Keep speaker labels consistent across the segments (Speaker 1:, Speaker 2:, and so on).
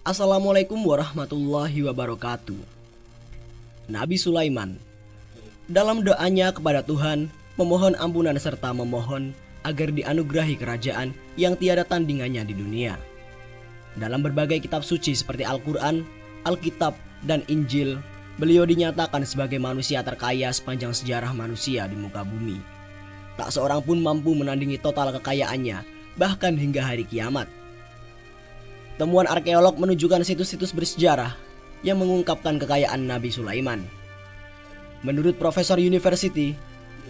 Speaker 1: Assalamualaikum warahmatullahi wabarakatuh. Nabi Sulaiman dalam doanya kepada Tuhan memohon ampunan serta memohon agar dianugerahi kerajaan yang tiada tandingannya di dunia. Dalam berbagai kitab suci seperti Al-Quran, Alkitab, dan Injil, beliau dinyatakan sebagai manusia terkaya sepanjang sejarah manusia di muka bumi. Tak seorang pun mampu menandingi total kekayaannya, bahkan hingga hari kiamat. Temuan arkeolog menunjukkan situs-situs bersejarah yang mengungkapkan kekayaan Nabi Sulaiman. Menurut Profesor University,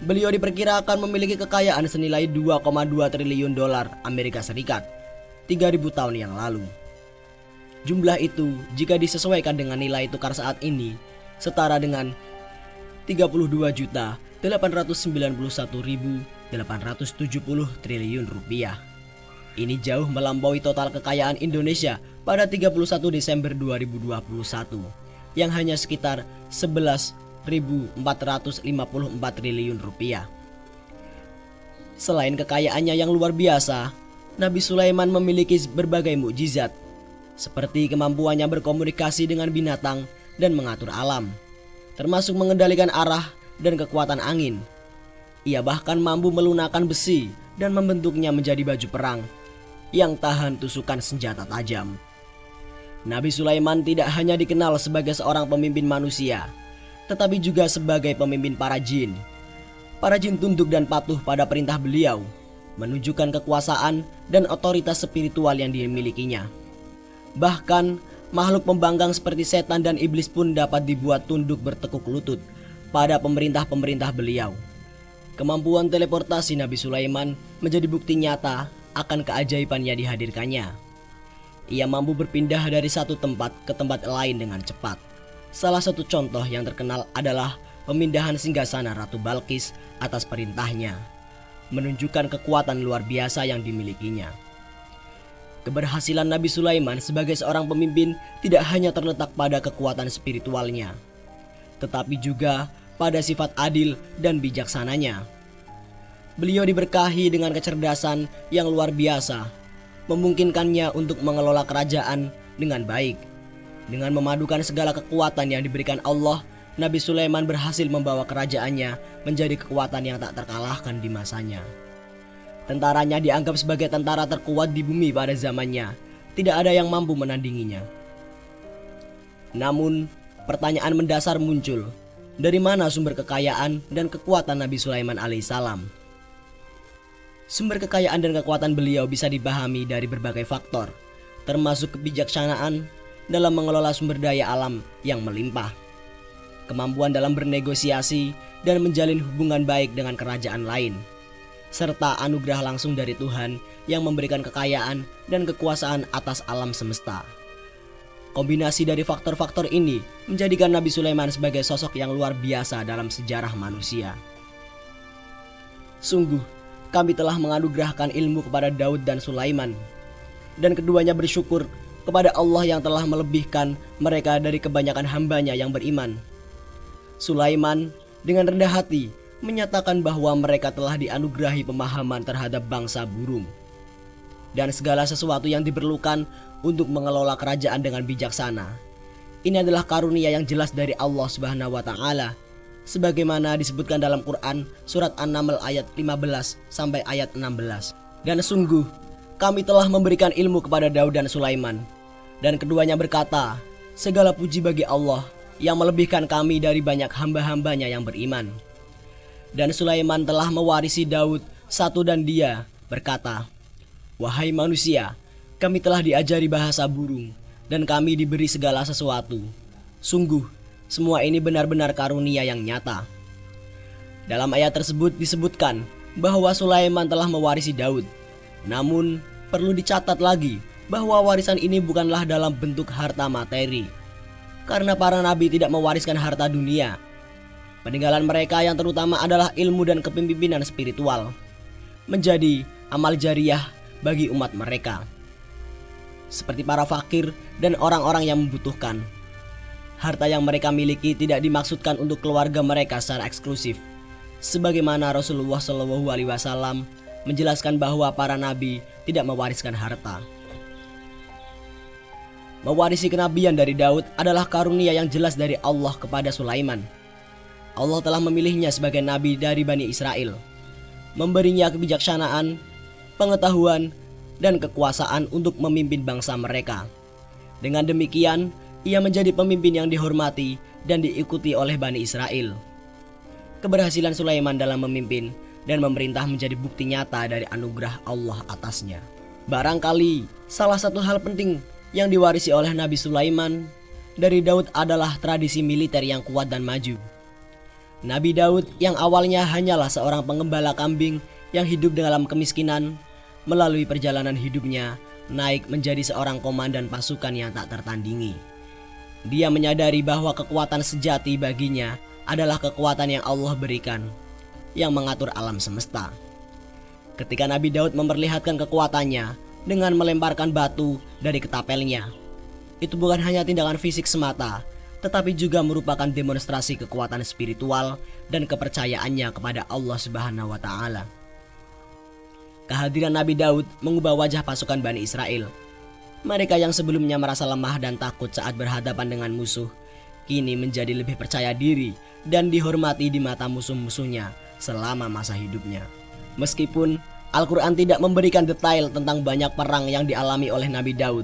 Speaker 1: beliau diperkirakan memiliki kekayaan senilai 2,2 triliun dolar Amerika Serikat 3.000 tahun yang lalu. Jumlah itu jika disesuaikan dengan nilai tukar saat ini setara dengan 32.891.870 triliun rupiah. Ini jauh melampaui total kekayaan Indonesia pada 31 Desember 2021 yang hanya sekitar 11.454 triliun rupiah. Selain kekayaannya yang luar biasa, Nabi Sulaiman memiliki berbagai mukjizat seperti kemampuannya berkomunikasi dengan binatang dan mengatur alam, termasuk mengendalikan arah dan kekuatan angin. Ia bahkan mampu melunakkan besi dan membentuknya menjadi baju perang yang tahan tusukan senjata tajam. Nabi Sulaiman tidak hanya dikenal sebagai seorang pemimpin manusia, tetapi juga sebagai pemimpin para jin. Para jin tunduk dan patuh pada perintah beliau, menunjukkan kekuasaan dan otoritas spiritual yang dimilikinya. Bahkan, makhluk pembangkang seperti setan dan iblis pun dapat dibuat tunduk bertekuk lutut pada pemerintah-pemerintah beliau. Kemampuan teleportasi Nabi Sulaiman menjadi bukti nyata akan keajaiban yang dihadirkannya. Ia mampu berpindah dari satu tempat ke tempat lain dengan cepat. Salah satu contoh yang terkenal adalah pemindahan singgasana Ratu Balqis atas perintahnya, menunjukkan kekuatan luar biasa yang dimilikinya. Keberhasilan Nabi Sulaiman sebagai seorang pemimpin tidak hanya terletak pada kekuatan spiritualnya, tetapi juga pada sifat adil dan bijaksananya. Beliau diberkahi dengan kecerdasan yang luar biasa, memungkinkannya untuk mengelola kerajaan dengan baik. Dengan memadukan segala kekuatan yang diberikan Allah, Nabi Sulaiman berhasil membawa kerajaannya menjadi kekuatan yang tak terkalahkan di masanya. Tentaranya dianggap sebagai tentara terkuat di bumi pada zamannya. Tidak ada yang mampu menandinginya. Namun, pertanyaan mendasar muncul. Dari mana sumber kekayaan dan kekuatan Nabi Sulaiman alaihissalam? Sumber kekayaan dan kekuatan beliau bisa dipahami dari berbagai faktor, termasuk kebijaksanaan dalam mengelola sumber daya alam yang melimpah, kemampuan dalam bernegosiasi dan menjalin hubungan baik dengan kerajaan lain, serta anugerah langsung dari Tuhan yang memberikan kekayaan dan kekuasaan atas alam semesta. Kombinasi dari faktor-faktor ini menjadikan Nabi Sulaiman sebagai sosok yang luar biasa dalam sejarah manusia. Sungguh, kami telah menganugerahkan ilmu kepada Daud dan Sulaiman, dan keduanya bersyukur kepada Allah yang telah melebihkan mereka dari kebanyakan hambanya yang beriman. Sulaiman dengan rendah hati menyatakan bahwa mereka telah dianugerahi pemahaman terhadap bangsa burung dan segala sesuatu yang diperlukan untuk mengelola kerajaan dengan bijaksana. Ini adalah karunia yang jelas dari Allah Subhanahu wa taala, sebagaimana disebutkan dalam Quran surat An-Naml ayat 15 sampai ayat 16. Dan sungguh kami telah memberikan ilmu kepada Daud dan Sulaiman, dan keduanya berkata, segala puji bagi Allah yang melebihkan kami dari banyak hamba-hambanya yang beriman. Dan Sulaiman telah mewarisi Daud satu dan dia berkata, wahai manusia, kami telah diajari bahasa burung dan kami diberi segala sesuatu. Sungguh semua ini benar-benar karunia yang nyata. Dalam ayat tersebut disebutkan bahwa Sulaiman telah mewarisi Daud. Namun perlu dicatat lagi bahwa warisan ini bukanlah dalam bentuk harta materi, karena para nabi tidak mewariskan harta dunia. Peninggalan mereka yang terutama adalah ilmu dan kepemimpinan spiritual, menjadi amal jariah bagi umat mereka, seperti para fakir dan orang-orang yang membutuhkan. Harta yang mereka miliki tidak dimaksudkan untuk keluarga mereka secara eksklusif, sebagaimana Rasulullah SAW menjelaskan bahwa para nabi tidak mewariskan harta. Mewarisi kenabian dari Daud adalah karunia yang jelas dari Allah kepada Sulaiman. Allah telah memilihnya sebagai nabi dari Bani Israel, memberinya kebijaksanaan, pengetahuan, dan kekuasaan untuk memimpin bangsa mereka. Dengan demikian, ia menjadi pemimpin yang dihormati dan diikuti oleh Bani Israel. Keberhasilan Sulaiman dalam memimpin dan memerintah menjadi bukti nyata dari anugerah Allah atasnya. Barangkali salah satu hal penting yang diwarisi oleh Nabi Sulaiman dari Daud adalah tradisi militer yang kuat dan maju. Nabi Daud yang awalnya hanyalah seorang pengembala kambing yang hidup dalam kemiskinan, melalui perjalanan hidupnya naik menjadi seorang komandan pasukan yang tak tertandingi. Dia menyadari bahwa kekuatan sejati baginya adalah kekuatan yang Allah berikan, yang mengatur alam semesta. Ketika Nabi Daud memperlihatkan kekuatannya dengan melemparkan batu dari ketapelnya, itu bukan hanya tindakan fisik semata, tetapi juga merupakan demonstrasi kekuatan spiritual dan kepercayaannya kepada Allah Subhanahu wa Ta'ala. Kehadiran Nabi Daud mengubah wajah pasukan Bani Israel. Mereka yang sebelumnya merasa lemah dan takut saat berhadapan dengan musuh, kini menjadi lebih percaya diri dan dihormati di mata musuh-musuhnya selama masa hidupnya. Meskipun Al-Quran tidak memberikan detail tentang banyak perang yang dialami oleh Nabi Daud,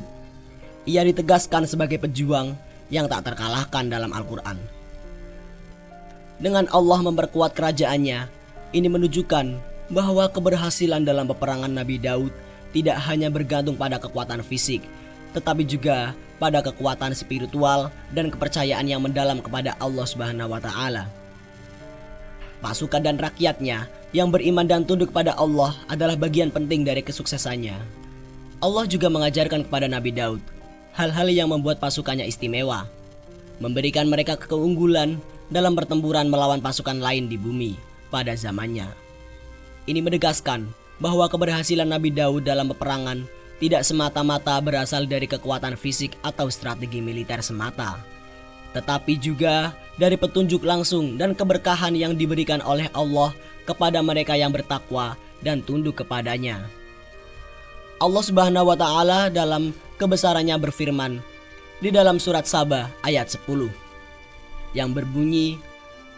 Speaker 1: ia ditegaskan sebagai pejuang yang tak terkalahkan dalam Al-Quran. Dengan Allah memperkuat kerajaannya, ini menunjukkan bahwa keberhasilan dalam peperangan Nabi Daud tidak hanya bergantung pada kekuatan fisik, tetapi juga pada kekuatan spiritual dan kepercayaan yang mendalam kepada Allah Subhanahu wa Ta'ala. Pasukan dan rakyatnya yang beriman dan tunduk pada Allah adalah bagian penting dari kesuksesannya. Allah juga mengajarkan kepada Nabi Daud hal-hal yang membuat pasukannya istimewa, memberikan mereka keunggulan dalam pertempuran melawan pasukan lain di bumi pada zamannya. Ini menegaskan bahwa keberhasilan Nabi Daud dalam peperangan tidak semata-mata berasal dari kekuatan fisik atau strategi militer semata, tetapi juga dari petunjuk langsung dan keberkahan yang diberikan oleh Allah kepada mereka yang bertakwa dan tunduk kepadanya. Allah Subhanahu wa Ta'ala dalam kebesarannya berfirman di dalam surat Saba ayat 10 yang berbunyi,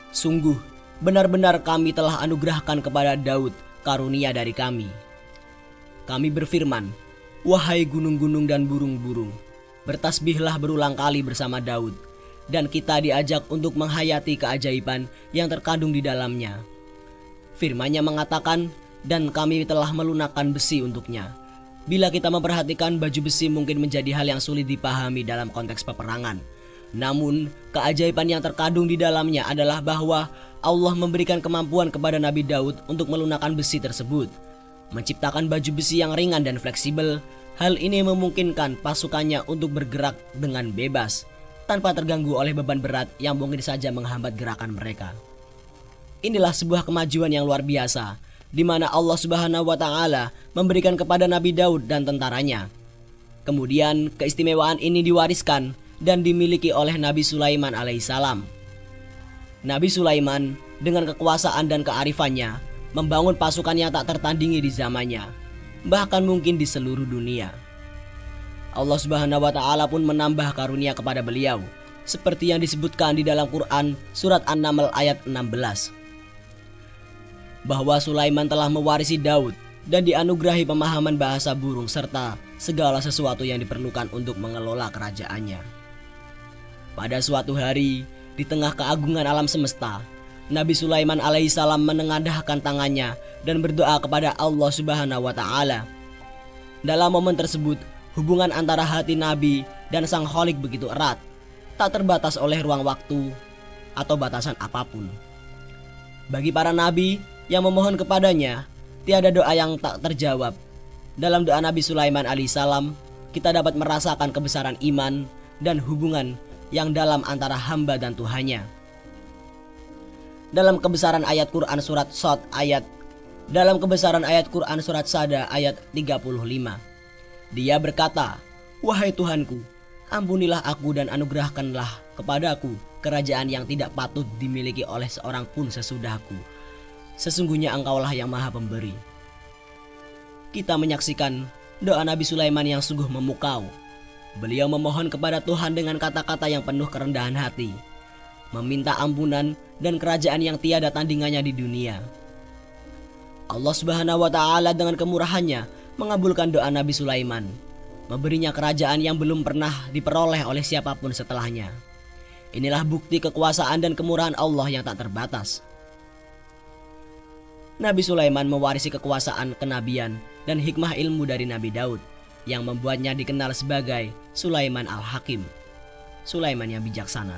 Speaker 1: "Sungguh benar-benar kami telah anugerahkan kepada Daud karunia dari kami. Kami berfirman, wahai gunung-gunung dan burung-burung, bertasbihlah berulang kali bersama Daud, dan kita diajak untuk menghayati keajaiban yang terkandung di dalamnya." Firman-Nya mengatakan, dan kami telah melunakkan besi untuknya. Bila kita memperhatikan, baju besi mungkin menjadi hal yang sulit dipahami dalam konteks peperangan. Namun, keajaiban yang terkandung di dalamnya adalah bahwa Allah memberikan kemampuan kepada Nabi Daud untuk melunakkan besi tersebut, menciptakan baju besi yang ringan dan fleksibel. Hal ini memungkinkan pasukannya untuk bergerak dengan bebas, tanpa terganggu oleh beban berat yang mungkin saja menghambat gerakan mereka. Inilah sebuah kemajuan yang luar biasa, di mana Allah Subhanahu wa Ta'ala memberikan kepada Nabi Daud dan tentaranya. Kemudian keistimewaan ini diwariskan dan dimiliki oleh Nabi Sulaiman alaihissalam. Nabi Sulaiman dengan kekuasaan dan kearifannya membangun pasukan yang tak tertandingi di zamannya, bahkan mungkin di seluruh dunia. Allah Subhanahu wa Ta'ala pun menambah karunia kepada beliau, seperti yang disebutkan di dalam Quran surat An-Naml ayat 16, bahwa Sulaiman telah mewarisi Daud dan dianugerahi pemahaman bahasa burung serta segala sesuatu yang diperlukan untuk mengelola kerajaannya. Pada suatu hari, di tengah keagungan alam semesta, Nabi Sulaiman alaihissalam menengadahkan tangannya dan berdoa kepada Allah Subhanahu wa Ta'ala. Dalam momen tersebut, hubungan antara hati Nabi dan Sang Khalik begitu erat, tak terbatas oleh ruang waktu atau batasan apapun. Bagi para nabi yang memohon kepadanya, tiada doa yang tak terjawab. Dalam doa Nabi Sulaiman alaihissalam, kita dapat merasakan kebesaran iman dan hubungan yang dalam antara hamba dan Tuhannya. Dalam kebesaran ayat Quran surat Sada ayat 35, dia berkata, wahai Tuhanku, ampunilah aku dan anugerahkanlah kepadaku kerajaan yang tidak patut dimiliki oleh seorang pun sesudahku. Sesungguhnya Engkaulah yang Maha Pemberi. Kita menyaksikan doa Nabi Sulaiman yang sungguh memukau. Beliau memohon kepada Tuhan dengan kata-kata yang penuh kerendahan hati, meminta ampunan dan kerajaan yang tiada tandingannya di dunia. Allah Subhanahu wa Ta'ala dengan kemurahannya mengabulkan doa Nabi Sulaiman, memberinya kerajaan yang belum pernah diperoleh oleh siapapun setelahnya. Inilah bukti kekuasaan dan kemurahan Allah yang tak terbatas. Nabi Sulaiman mewarisi kekuasaan kenabian dan hikmah ilmu dari Nabi Daud yang membuatnya dikenal sebagai Sulaiman Al-Hakim, Sulaiman yang bijaksana.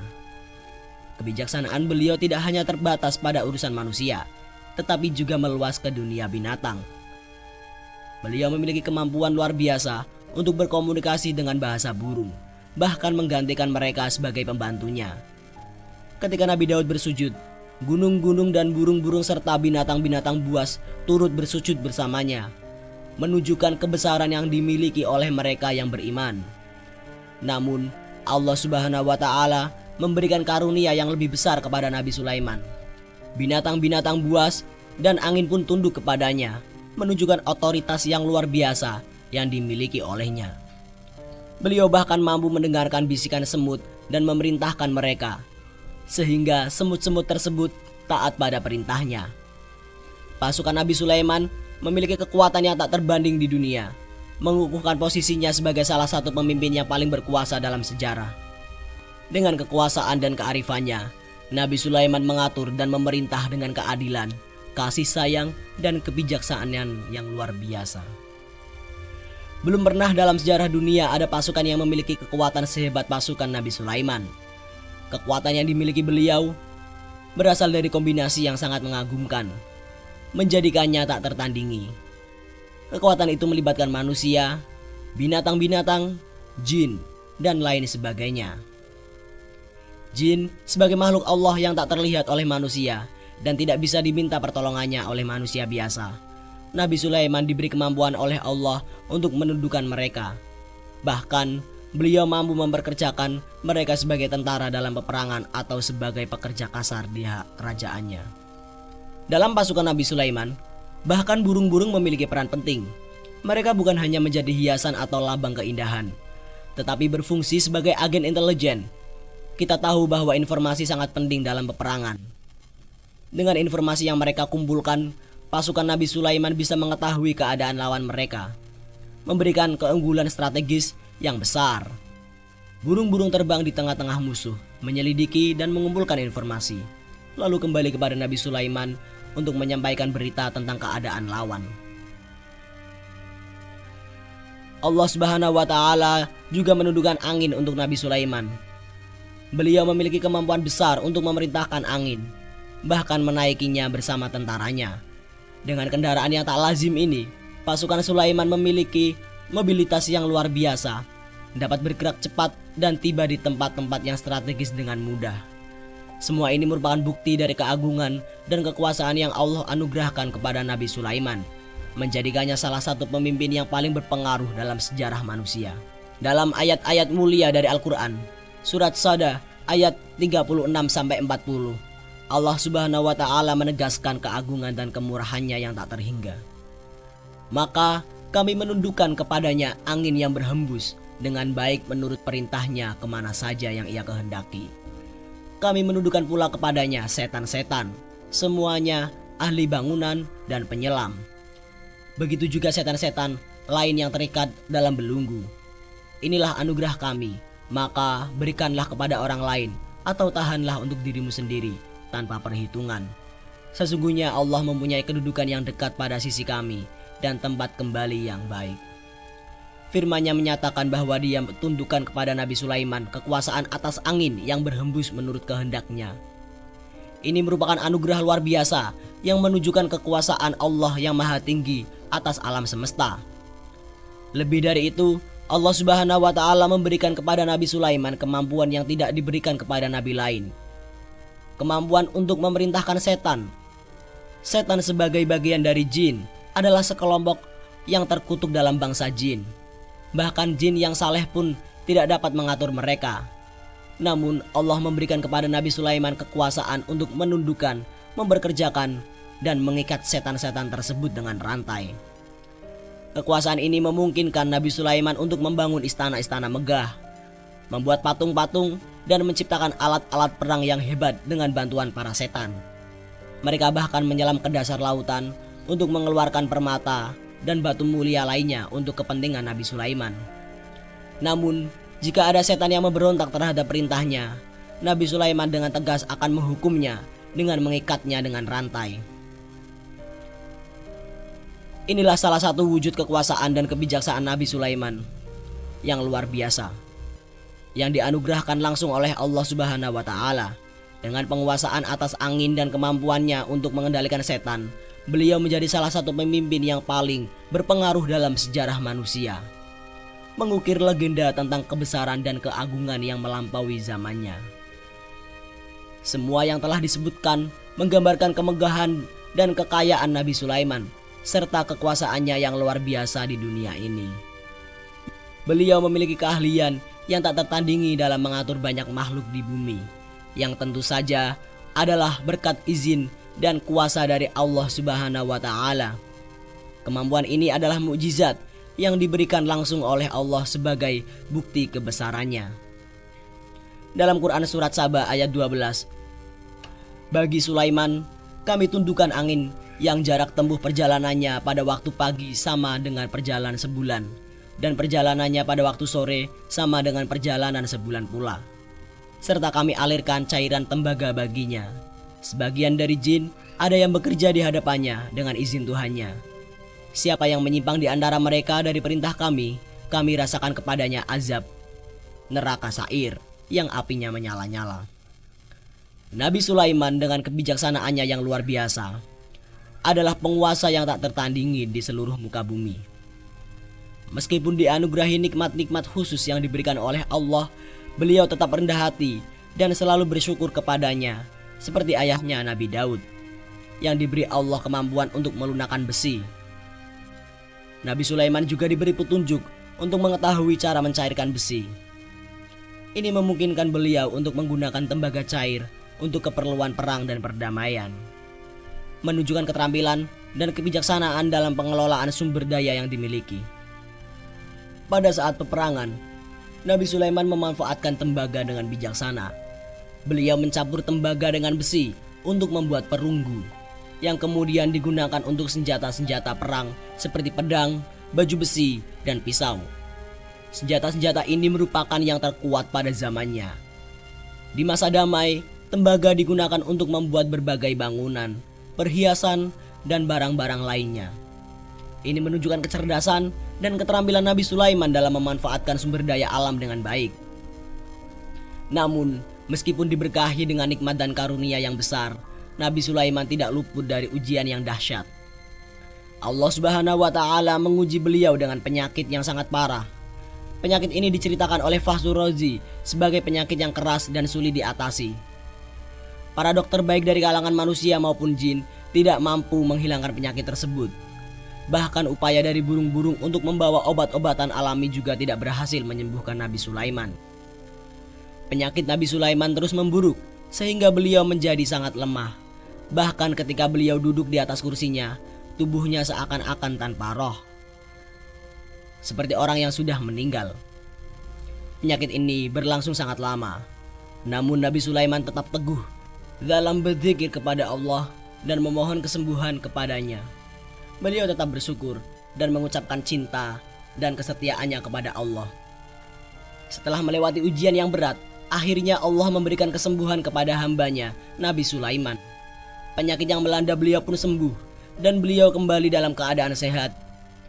Speaker 1: Kebijaksanaan beliau tidak hanya terbatas pada urusan manusia, tetapi juga meluas ke dunia binatang. Beliau memiliki kemampuan luar biasa untuk berkomunikasi dengan bahasa burung, bahkan menggantikan mereka sebagai pembantunya. Ketika Nabi Daud bersujud, gunung-gunung dan burung-burung serta binatang-binatang buas turut bersujud bersamanya, menunjukkan kebesaran yang dimiliki oleh mereka yang beriman. Namun, Allah Subhanahu wa Ta'ala memberikan karunia yang lebih besar kepada Nabi Sulaiman. Binatang-binatang buas dan angin pun tunduk kepadanya, menunjukkan otoritas yang luar biasa yang dimiliki olehnya. Beliau bahkan mampu mendengarkan bisikan semut dan memerintahkan mereka, sehingga semut-semut tersebut taat pada perintahnya. Pasukan Nabi Sulaiman memiliki kekuatan yang tak terbanding di dunia, mengukuhkan posisinya sebagai salah satu pemimpin yang paling berkuasa dalam sejarah. Dengan kekuasaan dan kearifannya, Nabi Sulaiman mengatur dan memerintah dengan keadilan, kasih sayang, dan kebijaksanaan yang luar biasa. Belum pernah dalam sejarah dunia ada pasukan yang memiliki kekuatan sehebat pasukan Nabi Sulaiman. Kekuatan yang dimiliki beliau berasal dari kombinasi yang sangat mengagumkan, menjadikannya tak tertandingi. Kekuatan itu melibatkan manusia, binatang-binatang, jin, dan lain sebagainya. Jin sebagai makhluk Allah yang tak terlihat oleh manusia dan tidak bisa diminta pertolongannya oleh manusia biasa. Nabi Sulaiman diberi kemampuan oleh Allah untuk menundukkan mereka. Bahkan beliau mampu memperkerjakan mereka sebagai tentara dalam peperangan atau sebagai pekerja kasar di kerajaannya. Dalam pasukan Nabi Sulaiman, bahkan burung-burung memiliki peran penting. Mereka bukan hanya menjadi hiasan atau lambang keindahan, tetapi berfungsi sebagai agen intelijen. Kita tahu bahwa informasi sangat penting dalam peperangan. Dengan informasi yang mereka kumpulkan, pasukan Nabi Sulaiman bisa mengetahui keadaan lawan mereka, memberikan keunggulan strategis yang besar. Burung-burung terbang di tengah-tengah musuh, menyelidiki dan mengumpulkan informasi, lalu kembali kepada Nabi Sulaiman untuk menyampaikan berita tentang keadaan lawan. Allah Subhanahu wa Ta'ala juga menundukkan angin untuk Nabi Sulaiman. Beliau memiliki kemampuan besar untuk memerintahkan angin, bahkan menaikinya bersama tentaranya. Dengan kendaraan yang tak lazim ini, pasukan Sulaiman memiliki mobilitas yang luar biasa, dapat bergerak cepat dan tiba di tempat-tempat yang strategis dengan mudah. Semua ini merupakan bukti dari keagungan dan kekuasaan yang Allah anugerahkan kepada Nabi Sulaiman, menjadikannya salah satu pemimpin yang paling berpengaruh dalam sejarah manusia. Dalam ayat-ayat mulia dari Al-Quran, Surat Sada ayat 36-40, Allah Subhanahu wa Ta'ala menegaskan keagungan dan kemurahannya yang tak terhingga. Maka kami menundukkan kepadanya angin yang berhembus dengan baik menurut perintahnya kemana saja yang ia kehendaki. Kami menundukkan pula kepadanya setan-setan, semuanya ahli bangunan dan penyelam. Begitu juga setan-setan lain yang terikat dalam belenggu. Inilah anugerah kami, maka berikanlah kepada orang lain atau tahanlah untuk dirimu sendiri tanpa perhitungan. Sesungguhnya Allah mempunyai kedudukan yang dekat pada sisi kami dan tempat kembali yang baik. Firman-Nya menyatakan bahwa Dia tundukkan kepada Nabi Sulaiman kekuasaan atas angin yang berhembus menurut kehendaknya. Ini merupakan anugerah luar biasa yang menunjukkan kekuasaan Allah yang maha tinggi atas alam semesta. Lebih dari itu, Allah Subhanahu wa Ta'ala memberikan kepada Nabi Sulaiman kemampuan yang tidak diberikan kepada nabi lain. Kemampuan untuk memerintahkan setan. Setan sebagai bagian dari jin adalah sekelompok yang terkutuk dalam bangsa jin. Bahkan jin yang saleh pun tidak dapat mengatur mereka. Namun Allah memberikan kepada Nabi Sulaiman kekuasaan untuk menundukkan, memberkerjakan, dan mengikat setan-setan tersebut dengan rantai. Kekuasaan ini memungkinkan Nabi Sulaiman untuk membangun istana-istana megah, membuat patung-patung, dan menciptakan alat-alat perang yang hebat dengan bantuan para setan. Mereka bahkan menyelam ke dasar lautan untuk mengeluarkan permata dan batu mulia lainnya untuk kepentingan Nabi Sulaiman. Namun, jika ada setan yang memberontak terhadap perintahnya, Nabi Sulaiman dengan tegas akan menghukumnya dengan mengikatnya dengan rantai. Inilah salah satu wujud kekuasaan dan kebijaksanaan Nabi Sulaiman yang luar biasa, yang dianugerahkan langsung oleh Allah Subhanahu wa Ta'ala. Dengan penguasaan atas angin dan kemampuannya untuk mengendalikan setan, beliau menjadi salah satu pemimpin yang paling berpengaruh dalam sejarah manusia, mengukir legenda tentang kebesaran dan keagungan yang melampaui zamannya. Semua yang telah disebutkan menggambarkan kemegahan dan kekayaan Nabi Sulaiman serta kekuasaannya yang luar biasa di dunia ini. Beliau memiliki keahlian yang tak tertandingi dalam mengatur banyak makhluk di bumi, yang tentu saja adalah berkat izin dan kuasa dari Allah Subhanahu wa Ta'ala. Kemampuan ini adalah mukjizat yang diberikan langsung oleh Allah sebagai bukti kebesarannya. Dalam Quran surat Saba ayat 12, bagi Sulaiman kami tundukkan angin yang jarak tempuh perjalanannya pada waktu pagi sama dengan perjalanan sebulan, dan perjalanannya pada waktu sore sama dengan perjalanan sebulan pula. Serta kami alirkan cairan tembaga baginya. Sebagian dari jin ada yang bekerja di hadapannya dengan izin Tuhannya. Siapa yang menyimpang di antara mereka dari perintah kami rasakan kepadanya azab neraka Sa'ir yang apinya menyala-nyala. Nabi Sulaiman dengan kebijaksanaannya yang luar biasa adalah penguasa yang tak tertandingi di seluruh muka bumi. Meskipun dianugerahi nikmat-nikmat khusus yang diberikan oleh Allah, beliau tetap rendah hati dan selalu bersyukur kepadanya, seperti ayahnya Nabi Daud yang diberi Allah kemampuan untuk melunakkan besi. Nabi Sulaiman juga diberi petunjuk untuk mengetahui cara mencairkan besi. Ini memungkinkan beliau untuk menggunakan tembaga cair untuk keperluan perang dan perdamaian, menunjukkan keterampilan dan kebijaksanaan dalam pengelolaan sumber daya yang dimiliki. Pada saat peperangan, Nabi Sulaiman memanfaatkan tembaga dengan bijaksana. Beliau mencampur tembaga dengan besi untuk membuat perunggu, yang kemudian digunakan untuk senjata-senjata perang seperti pedang, baju besi, dan pisau. Senjata-senjata ini merupakan yang terkuat pada zamannya. Di masa damai, tembaga digunakan untuk membuat berbagai bangunan, perhiasan, dan barang-barang lainnya. Ini menunjukkan kecerdasan dan keterampilan Nabi Sulaiman dalam memanfaatkan sumber daya alam dengan baik. Namun, meskipun diberkahi dengan nikmat dan karunia yang besar, Nabi Sulaiman tidak luput dari ujian yang dahsyat. Allah Subhanahu wa Ta'ala menguji beliau dengan penyakit yang sangat parah. Penyakit ini diceritakan oleh Fahrul Razi sebagai penyakit yang keras dan sulit diatasi. Para dokter baik dari kalangan manusia maupun jin tidak mampu menghilangkan penyakit tersebut. Bahkan upaya dari burung-burung untuk membawa obat-obatan alami juga tidak berhasil menyembuhkan Nabi Sulaiman. Penyakit Nabi Sulaiman terus memburuk sehingga beliau menjadi sangat lemah. Bahkan ketika beliau duduk di atas kursinya, tubuhnya seakan-akan tanpa roh, seperti orang yang sudah meninggal. Penyakit ini berlangsung sangat lama. Namun Nabi Sulaiman tetap teguh dalam berzikir kepada Allah dan memohon kesembuhan kepadanya. Beliau tetap bersyukur dan mengucapkan cinta dan kesetiaannya kepada Allah. Setelah melewati ujian yang berat, akhirnya Allah memberikan kesembuhan kepada hambanya, Nabi Sulaiman. Penyakit yang melanda beliau pun sembuh dan beliau kembali dalam keadaan sehat.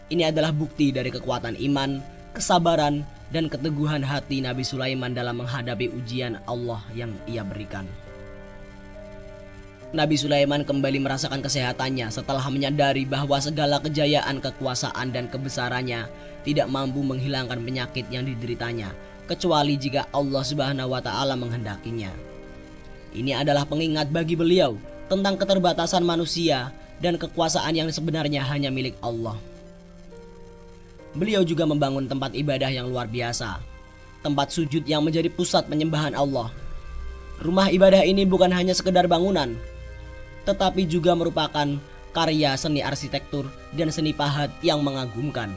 Speaker 1: Ini adalah bukti dari kekuatan iman, kesabaran, dan keteguhan hati Nabi Sulaiman dalam menghadapi ujian Allah yang ia berikan. Nabi Sulaiman kembali merasakan kesehatannya setelah menyadari bahwa segala kejayaan, kekuasaan, dan kebesarannya tidak mampu menghilangkan penyakit yang dideritanya, kecuali jika Allah Subhanahu wa Ta'ala menghendakinya. Ini adalah pengingat bagi beliau tentang keterbatasan manusia dan kekuasaan yang sebenarnya hanya milik Allah. Beliau juga membangun tempat ibadah yang luar biasa, tempat sujud yang menjadi pusat penyembahan Allah. Rumah ibadah ini bukan hanya sekedar bangunan, tetapi juga merupakan karya seni arsitektur dan seni pahat yang mengagumkan.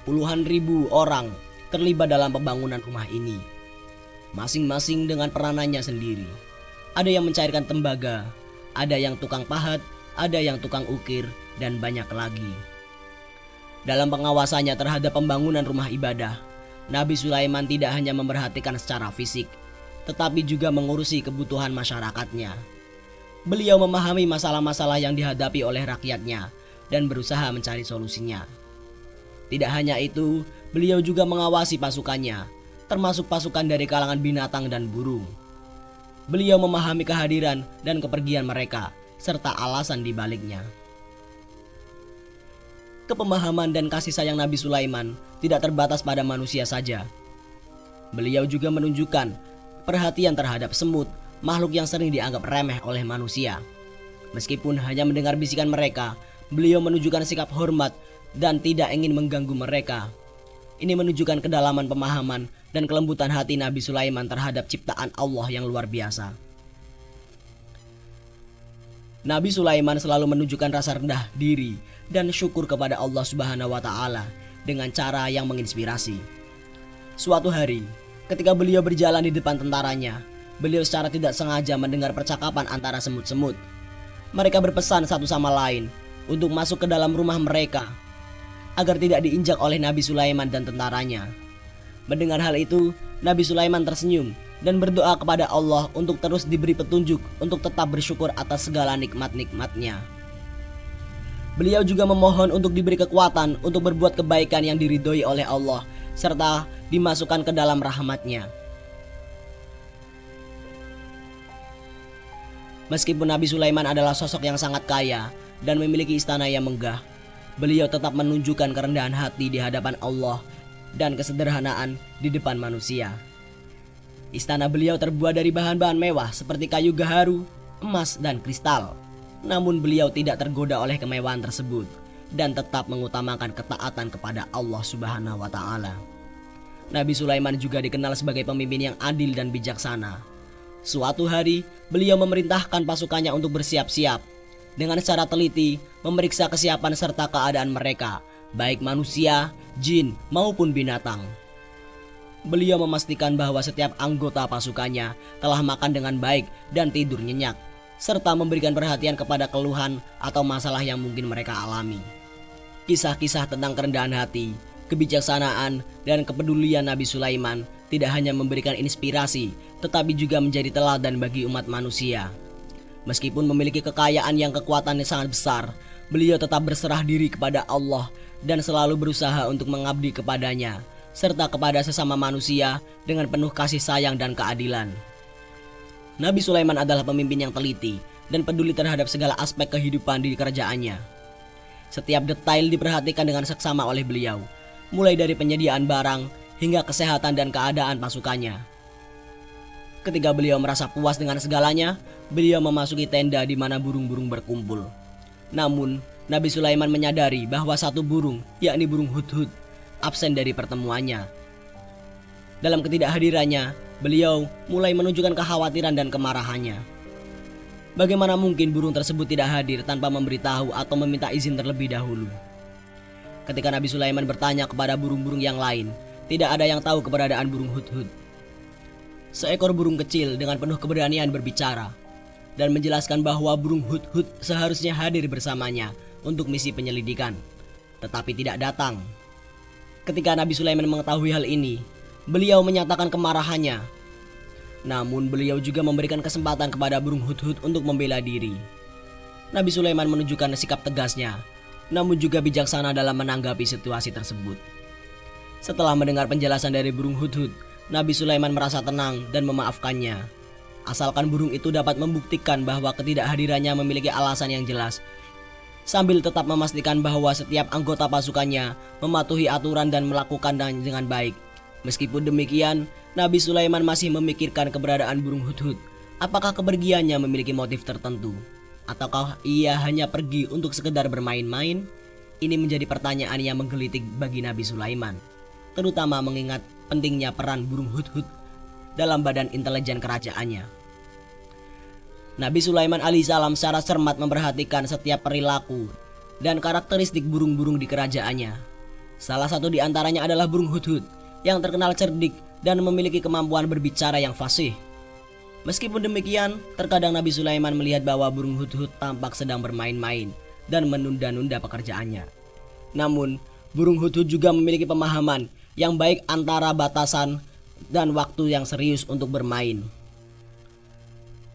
Speaker 1: Puluhan ribu orang terlibat dalam pembangunan rumah ini, masing-masing dengan peranannya sendiri. Ada yang mencairkan tembaga, ada yang tukang pahat, ada yang tukang ukir, dan banyak lagi. Dalam pengawasannya terhadap pembangunan rumah ibadah, Nabi Sulaiman tidak hanya memperhatikan secara fisik, tetapi juga mengurusi kebutuhan masyarakatnya. Beliau memahami masalah-masalah yang dihadapi oleh rakyatnya dan berusaha mencari solusinya. Tidak hanya itu, beliau juga mengawasi pasukannya, termasuk pasukan dari kalangan binatang dan burung. Beliau memahami kehadiran dan kepergian mereka, serta alasan di baliknya. Kepemahaman dan kasih sayang Nabi Sulaiman tidak terbatas pada manusia saja. Beliau juga menunjukkan perhatian terhadap semut, makhluk yang sering dianggap remeh oleh manusia. Meskipun hanya mendengar bisikan mereka, beliau menunjukkan sikap hormat dan tidak ingin mengganggu mereka. Ini menunjukkan kedalaman pemahaman dan kelembutan hati Nabi Sulaiman terhadap ciptaan Allah yang luar biasa. Nabi Sulaiman selalu menunjukkan rasa rendah diri dan syukur kepada Allah Subhanahu wa Ta'ala dengan cara yang menginspirasi. Suatu hari, ketika beliau berjalan di depan tentaranya, beliau secara tidak sengaja mendengar percakapan antara semut-semut. Mereka berpesan satu sama lain untuk masuk ke dalam rumah mereka agar tidak diinjak oleh Nabi Sulaiman dan tentaranya. Mendengar hal itu, Nabi Sulaiman tersenyum dan berdoa kepada Allah untuk terus diberi petunjuk untuk tetap bersyukur atas segala nikmat-nikmatnya. Beliau juga memohon untuk diberi kekuatan untuk berbuat kebaikan yang diridhoi oleh Allah serta dimasukkan ke dalam rahmat-Nya. Meskipun Nabi Sulaiman adalah sosok yang sangat kaya dan memiliki istana yang megah, beliau tetap menunjukkan kerendahan hati di hadapan Allah dan kesederhanaan di depan manusia. Istana beliau terbuat dari bahan-bahan mewah seperti kayu gaharu, emas, dan kristal. Namun beliau tidak tergoda oleh kemewahan tersebut dan tetap mengutamakan ketaatan kepada Allah Subhanahu wa Ta'ala. Nabi Sulaiman juga dikenal sebagai pemimpin yang adil dan bijaksana. Suatu hari, beliau memerintahkan pasukannya untuk bersiap-siap dengan secara teliti memeriksa kesiapan serta keadaan mereka, baik manusia, jin, maupun binatang. Beliau memastikan bahwa setiap anggota pasukannya telah makan dengan baik dan tidur nyenyak, serta memberikan perhatian kepada keluhan atau masalah yang mungkin mereka alami. Kisah-kisah tentang kerendahan hati, kebijaksanaan, dan kepedulian Nabi Sulaiman tidak hanya memberikan inspirasi, tetapi juga menjadi teladan bagi umat manusia. Meskipun memiliki kekayaan yang kekuatannya sangat besar, beliau tetap berserah diri kepada Allah dan selalu berusaha untuk mengabdi kepadanya, serta kepada sesama manusia dengan penuh kasih sayang dan keadilan. Nabi Sulaiman adalah pemimpin yang teliti dan peduli terhadap segala aspek kehidupan di kerajaannya. Setiap detail diperhatikan dengan seksama oleh beliau, mulai dari penyediaan barang hingga kesehatan dan keadaan pasukannya. Ketika beliau merasa puas dengan segalanya, beliau memasuki tenda di mana burung-burung berkumpul. Namun, Nabi Sulaiman menyadari bahwa satu burung, yakni burung hudhud, absen dari pertemuannya. Dalam ketidakhadirannya, beliau mulai menunjukkan kekhawatiran dan kemarahannya. Bagaimana mungkin burung tersebut tidak hadir tanpa memberitahu atau meminta izin terlebih dahulu? Ketika Nabi Sulaiman bertanya kepada burung-burung yang lain, tidak ada yang tahu keberadaan burung hudhud. Seekor burung kecil dengan penuh keberanian berbicara dan menjelaskan bahwa burung hudhud seharusnya hadir bersamanya untuk misi penyelidikan, tetapi tidak datang. Ketika Nabi Sulaiman mengetahui hal ini, beliau menyatakan kemarahannya. Namun beliau juga memberikan kesempatan kepada burung hudhud untuk membela diri. Nabi Sulaiman menunjukkan sikap tegasnya, namun juga bijaksana dalam menanggapi situasi tersebut. Setelah mendengar penjelasan dari burung hudhud, Nabi Sulaiman merasa tenang dan memaafkannya. Asalkan burung itu dapat membuktikan bahwa ketidakhadirannya memiliki alasan yang jelas, sambil tetap memastikan bahwa setiap anggota pasukannya mematuhi aturan dan melakukannya dengan baik. Meskipun demikian, Nabi Sulaiman masih memikirkan keberadaan burung hudhud. Apakah kepergiannya memiliki motif tertentu? Ataukah ia hanya pergi untuk sekedar bermain-main? Ini menjadi pertanyaan yang menggelitik bagi Nabi Sulaiman, terutama mengingat pentingnya peran burung hudhud dalam badan intelijen kerajaannya. Nabi Sulaiman alaihissalam secara cermat memperhatikan setiap perilaku dan karakteristik burung-burung di kerajaannya. Salah satu di antaranya adalah burung hudhud yang terkenal cerdik dan memiliki kemampuan berbicara yang fasih. Meskipun demikian, terkadang Nabi Sulaiman melihat bahwa burung hudhud tampak sedang bermain-main dan menunda-nunda pekerjaannya. Namun, burung hudhud juga memiliki pemahaman yang baik antara batasan dan waktu yang serius untuk bermain.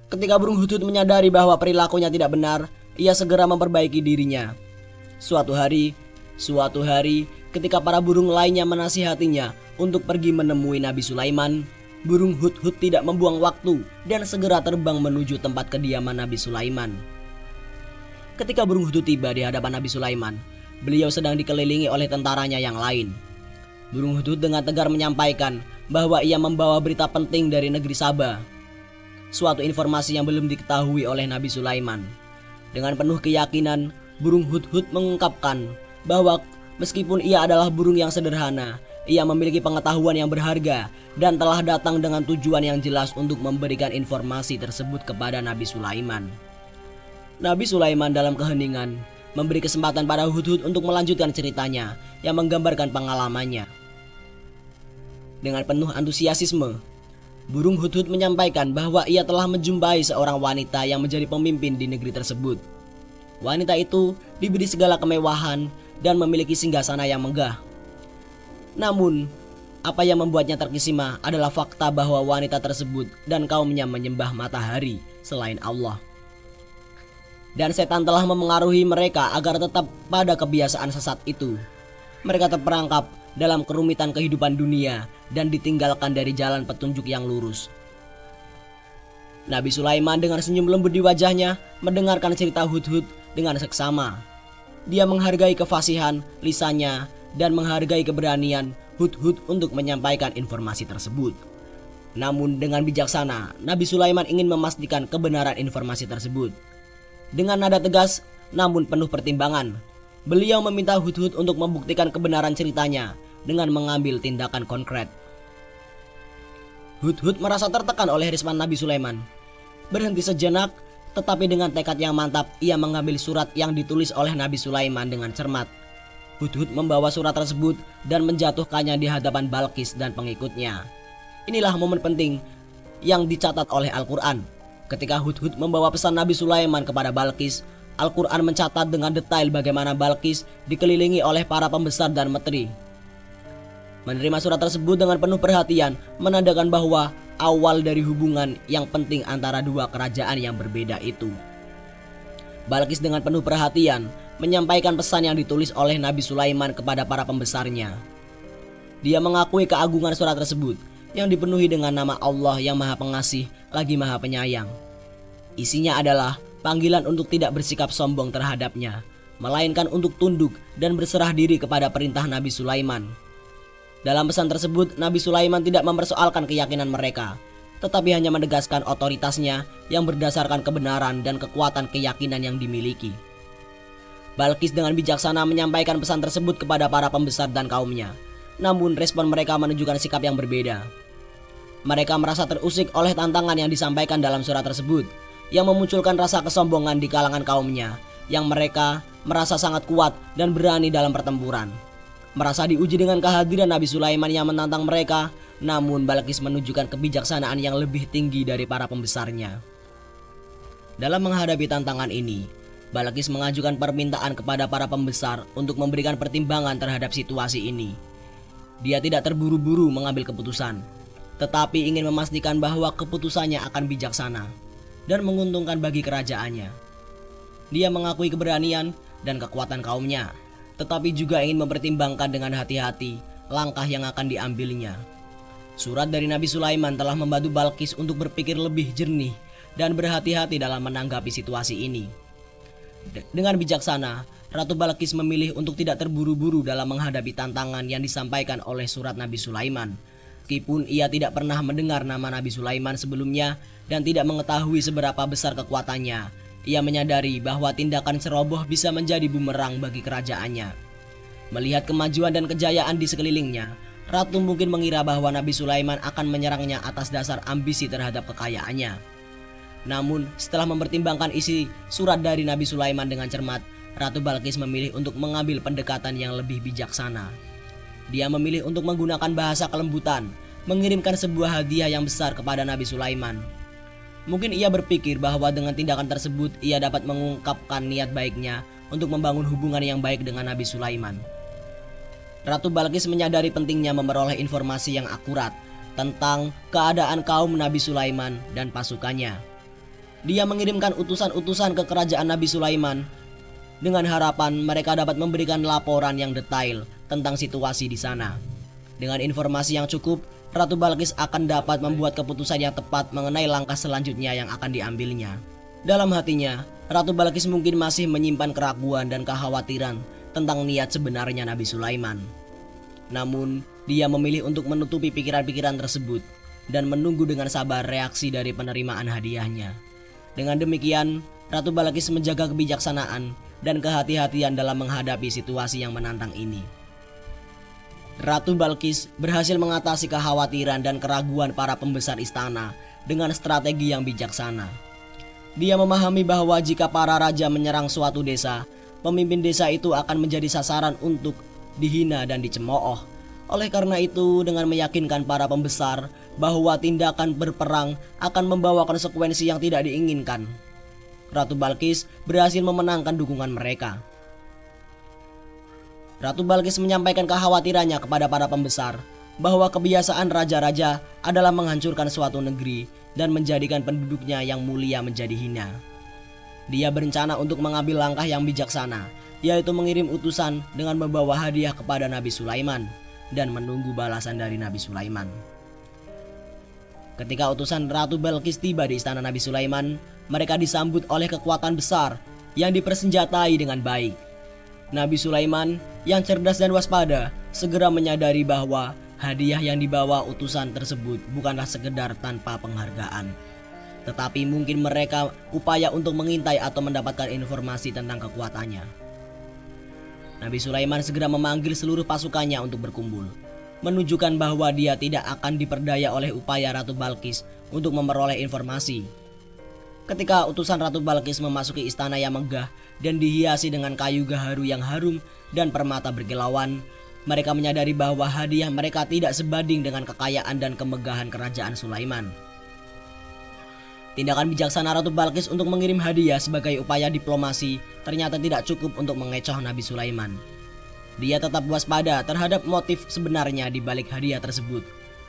Speaker 1: Ketika burung hudhud menyadari bahwa perilakunya tidak benar, ia segera memperbaiki dirinya. Suatu hari, ketika para burung lainnya menasihatinya untuk pergi menemui Nabi Sulaiman, burung hudhud tidak membuang waktu dan segera terbang menuju tempat kediaman Nabi Sulaiman. Ketika burung hudhud tiba di hadapan Nabi Sulaiman, beliau sedang dikelilingi oleh tentaranya yang lain. Burung hudhud dengan tegar menyampaikan bahwa ia membawa berita penting dari negeri Saba, suatu informasi yang belum diketahui oleh Nabi Sulaiman. Dengan penuh keyakinan, burung hudhud mengungkapkan bahwa meskipun ia adalah burung yang sederhana, ia memiliki pengetahuan yang berharga dan telah datang dengan tujuan yang jelas untuk memberikan informasi tersebut kepada Nabi Sulaiman. Nabi Sulaiman dalam keheningan memberi kesempatan pada hudhud untuk melanjutkan ceritanya yang menggambarkan pengalamannya. Dengan penuh antusiasme, burung hudhud menyampaikan bahwa ia telah menjumpai seorang wanita yang menjadi pemimpin di negeri tersebut. Wanita itu diberi segala kemewahan dan memiliki singgasana yang megah. Namun, apa yang membuatnya terkesima adalah fakta bahwa wanita tersebut dan kaumnya menyembah matahari selain Allah. Dan setan telah memengaruhi mereka agar tetap pada kebiasaan sesat itu. Mereka terperangkap dalam kerumitan kehidupan dunia dan ditinggalkan dari jalan petunjuk yang lurus. Nabi Sulaiman dengan senyum lembut di wajahnya mendengarkan cerita hudhud dengan seksama. Dia menghargai kefasihan lisannya dan menghargai keberanian hudhud untuk menyampaikan informasi tersebut. Namun dengan bijaksana, Nabi Sulaiman ingin memastikan kebenaran informasi tersebut. Dengan nada tegas namun penuh pertimbangan, beliau meminta hudhud untuk membuktikan kebenaran ceritanya dengan mengambil tindakan konkret. Hudhud merasa tertekan oleh respon Nabi Sulaiman. Berhenti sejenak, tetapi dengan tekad yang mantap, ia mengambil surat yang ditulis oleh Nabi Sulaiman dengan cermat. Hudhud membawa surat tersebut dan menjatuhkannya di hadapan Balqis dan pengikutnya. Inilah momen penting yang dicatat oleh Al-Quran. Ketika Hudhud membawa pesan Nabi Sulaiman kepada Balqis, Al-Quran mencatat dengan detail bagaimana Balqis dikelilingi oleh para pembesar dan menteri. Menerima surat tersebut dengan penuh perhatian menandakan bahwa awal dari hubungan yang penting antara dua kerajaan yang berbeda itu. Balqis dengan penuh perhatian menyampaikan pesan yang ditulis oleh Nabi Sulaiman kepada para pembesarnya. Dia mengakui keagungan surat tersebut yang dipenuhi dengan nama Allah yang Maha Pengasih lagi Maha Penyayang. Isinya adalah panggilan untuk tidak bersikap sombong terhadapnya, melainkan untuk tunduk dan berserah diri kepada perintah Nabi Sulaiman. Dalam pesan tersebut, Nabi Sulaiman tidak mempersoalkan keyakinan mereka, tetapi hanya menegaskan otoritasnya yang berdasarkan kebenaran dan kekuatan keyakinan yang dimiliki. Balqis dengan bijaksana menyampaikan pesan tersebut kepada para pembesar dan kaumnya. Namun respon mereka menunjukkan sikap yang berbeda. Mereka merasa terusik oleh tantangan yang disampaikan dalam surat tersebut, yang memunculkan rasa kesombongan di kalangan kaumnya, yang mereka merasa sangat kuat dan berani dalam pertempuran. Merasa diuji dengan kehadiran Nabi Sulaiman yang menantang mereka, namun Balqis menunjukkan kebijaksanaan yang lebih tinggi dari para pembesarnya. Dalam menghadapi tantangan ini, Balqis mengajukan permintaan kepada para pembesar untuk memberikan pertimbangan terhadap situasi ini. Dia tidak terburu-buru mengambil keputusan, tetapi ingin memastikan bahwa keputusannya akan bijaksana dan menguntungkan bagi kerajaannya. Dia mengakui keberanian dan kekuatan kaumnya, tetapi juga ingin mempertimbangkan dengan hati-hati langkah yang akan diambilnya. Surat dari Nabi Sulaiman telah membantu Balqis untuk berpikir lebih jernih dan berhati-hati dalam menanggapi situasi ini. Dengan bijaksana, Ratu Balqis memilih untuk tidak terburu-buru dalam menghadapi tantangan yang disampaikan oleh surat Nabi Sulaiman. Meskipun ia tidak pernah mendengar nama Nabi Sulaiman sebelumnya dan tidak mengetahui seberapa besar kekuatannya, ia menyadari bahwa tindakan ceroboh bisa menjadi bumerang bagi kerajaannya. Melihat kemajuan dan kejayaan di sekelilingnya, Ratu mungkin mengira bahwa Nabi Sulaiman akan menyerangnya atas dasar ambisi terhadap kekayaannya. Namun setelah mempertimbangkan isi surat dari Nabi Sulaiman dengan cermat, Ratu Balkis memilih untuk mengambil pendekatan yang lebih bijaksana. Dia memilih untuk menggunakan bahasa kelembutan, mengirimkan sebuah hadiah yang besar kepada Nabi Sulaiman. Mungkin ia berpikir bahwa dengan tindakan tersebut ia dapat mengungkapkan niat baiknya untuk membangun hubungan yang baik dengan Nabi Sulaiman. Ratu Balkis menyadari pentingnya memperoleh informasi yang akurat tentang keadaan kaum Nabi Sulaiman dan pasukannya. Dia mengirimkan utusan-utusan ke kerajaan Nabi Sulaiman dengan harapan mereka dapat memberikan laporan yang detail tentang situasi di sana. Dengan informasi yang cukup, Ratu Balkis akan dapat membuat keputusan yang tepat mengenai langkah selanjutnya yang akan diambilnya. Dalam hatinya, Ratu Balkis mungkin masih menyimpan keraguan dan kekhawatiran tentang niat sebenarnya Nabi Sulaiman. Namun, dia memilih untuk menutupi pikiran-pikiran tersebut dan menunggu dengan sabar reaksi dari penerimaan hadiahnya. Dengan demikian, Ratu Balkis menjaga kebijaksanaan dan kehati-hatian dalam menghadapi situasi yang menantang ini. Ratu Balkis berhasil mengatasi kekhawatiran dan keraguan para pembesar istana dengan strategi yang bijaksana. Dia memahami bahwa jika para raja menyerang suatu desa, pemimpin desa itu akan menjadi sasaran untuk dihina dan dicemooh. Oleh karena itu, dengan meyakinkan para pembesar bahwa tindakan berperang akan membawa konsekuensi yang tidak diinginkan, Ratu Balkis berhasil memenangkan dukungan mereka. Ratu Balkis menyampaikan kekhawatirannya kepada para pembesar bahwa kebiasaan raja-raja adalah menghancurkan suatu negeri dan menjadikan penduduknya yang mulia menjadi hina. Dia berencana untuk mengambil langkah yang bijaksana, yaitu mengirim utusan dengan membawa hadiah kepada Nabi Sulaiman dan menunggu balasan dari Nabi Sulaiman. Ketika utusan Ratu Balkis tiba di istana Nabi Sulaiman, mereka disambut oleh kekuatan besar yang dipersenjatai dengan baik. Nabi Sulaiman yang cerdas dan waspada segera menyadari bahwa hadiah yang dibawa utusan tersebut bukanlah sekedar tanpa penghargaan, tetapi mungkin mereka upaya untuk mengintai atau mendapatkan informasi tentang kekuatannya. Nabi Sulaiman segera memanggil seluruh pasukannya untuk berkumpul, menunjukkan bahwa dia tidak akan diperdaya oleh upaya Ratu Balkis untuk memperoleh informasi. Ketika utusan Ratu Balkis memasuki istana yang megah dan dihiasi dengan kayu gaharu yang harum dan permata berkilauan, mereka menyadari bahwa hadiah mereka tidak sebanding dengan kekayaan dan kemegahan kerajaan Sulaiman. Tindakan bijaksana Ratu Balkis untuk mengirim hadiah sebagai upaya diplomasi ternyata tidak cukup untuk mengecoh Nabi Sulaiman. Dia tetap waspada terhadap motif sebenarnya di balik hadiah tersebut,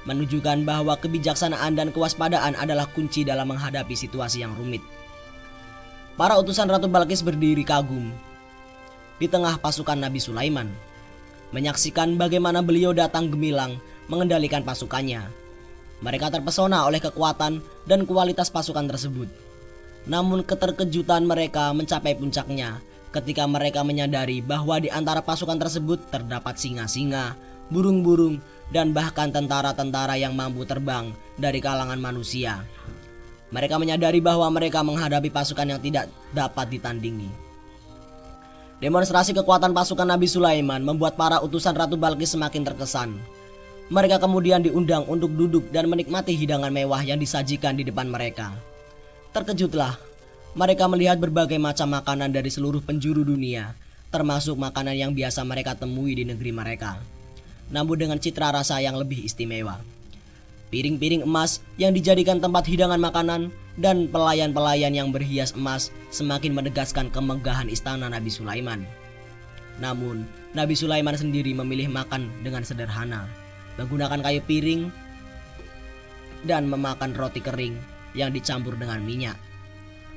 Speaker 1: menunjukkan bahwa kebijaksanaan dan kewaspadaan adalah kunci dalam menghadapi situasi yang rumit. Para utusan Ratu Balkis berdiri kagum di tengah pasukan Nabi Sulaiman, menyaksikan bagaimana beliau datang gemilang mengendalikan pasukannya. Mereka terpesona oleh kekuatan dan kualitas pasukan tersebut. Namun keterkejutan mereka mencapai puncaknya ketika mereka menyadari bahwa di antara pasukan tersebut terdapat singa-singa, burung-burung, dan bahkan tentara-tentara yang mampu terbang dari kalangan manusia. Mereka menyadari bahwa mereka menghadapi pasukan yang tidak dapat ditandingi. Demonstrasi kekuatan pasukan Nabi Sulaiman membuat para utusan Ratu Balkis semakin terkesan. Mereka kemudian diundang untuk duduk dan menikmati hidangan mewah yang disajikan di depan mereka. Terkejutlah mereka melihat berbagai macam makanan dari seluruh penjuru dunia, termasuk makanan yang biasa mereka temui di negeri mereka, namun dengan citra rasa yang lebih istimewa. Piring-piring emas yang dijadikan tempat hidangan makanan dan pelayan-pelayan yang berhias emas semakin menegaskan kemegahan istana Nabi Sulaiman. Namun, Nabi Sulaiman sendiri memilih makan dengan sederhana, menggunakan kayu piring dan memakan roti kering yang dicampur dengan minyak.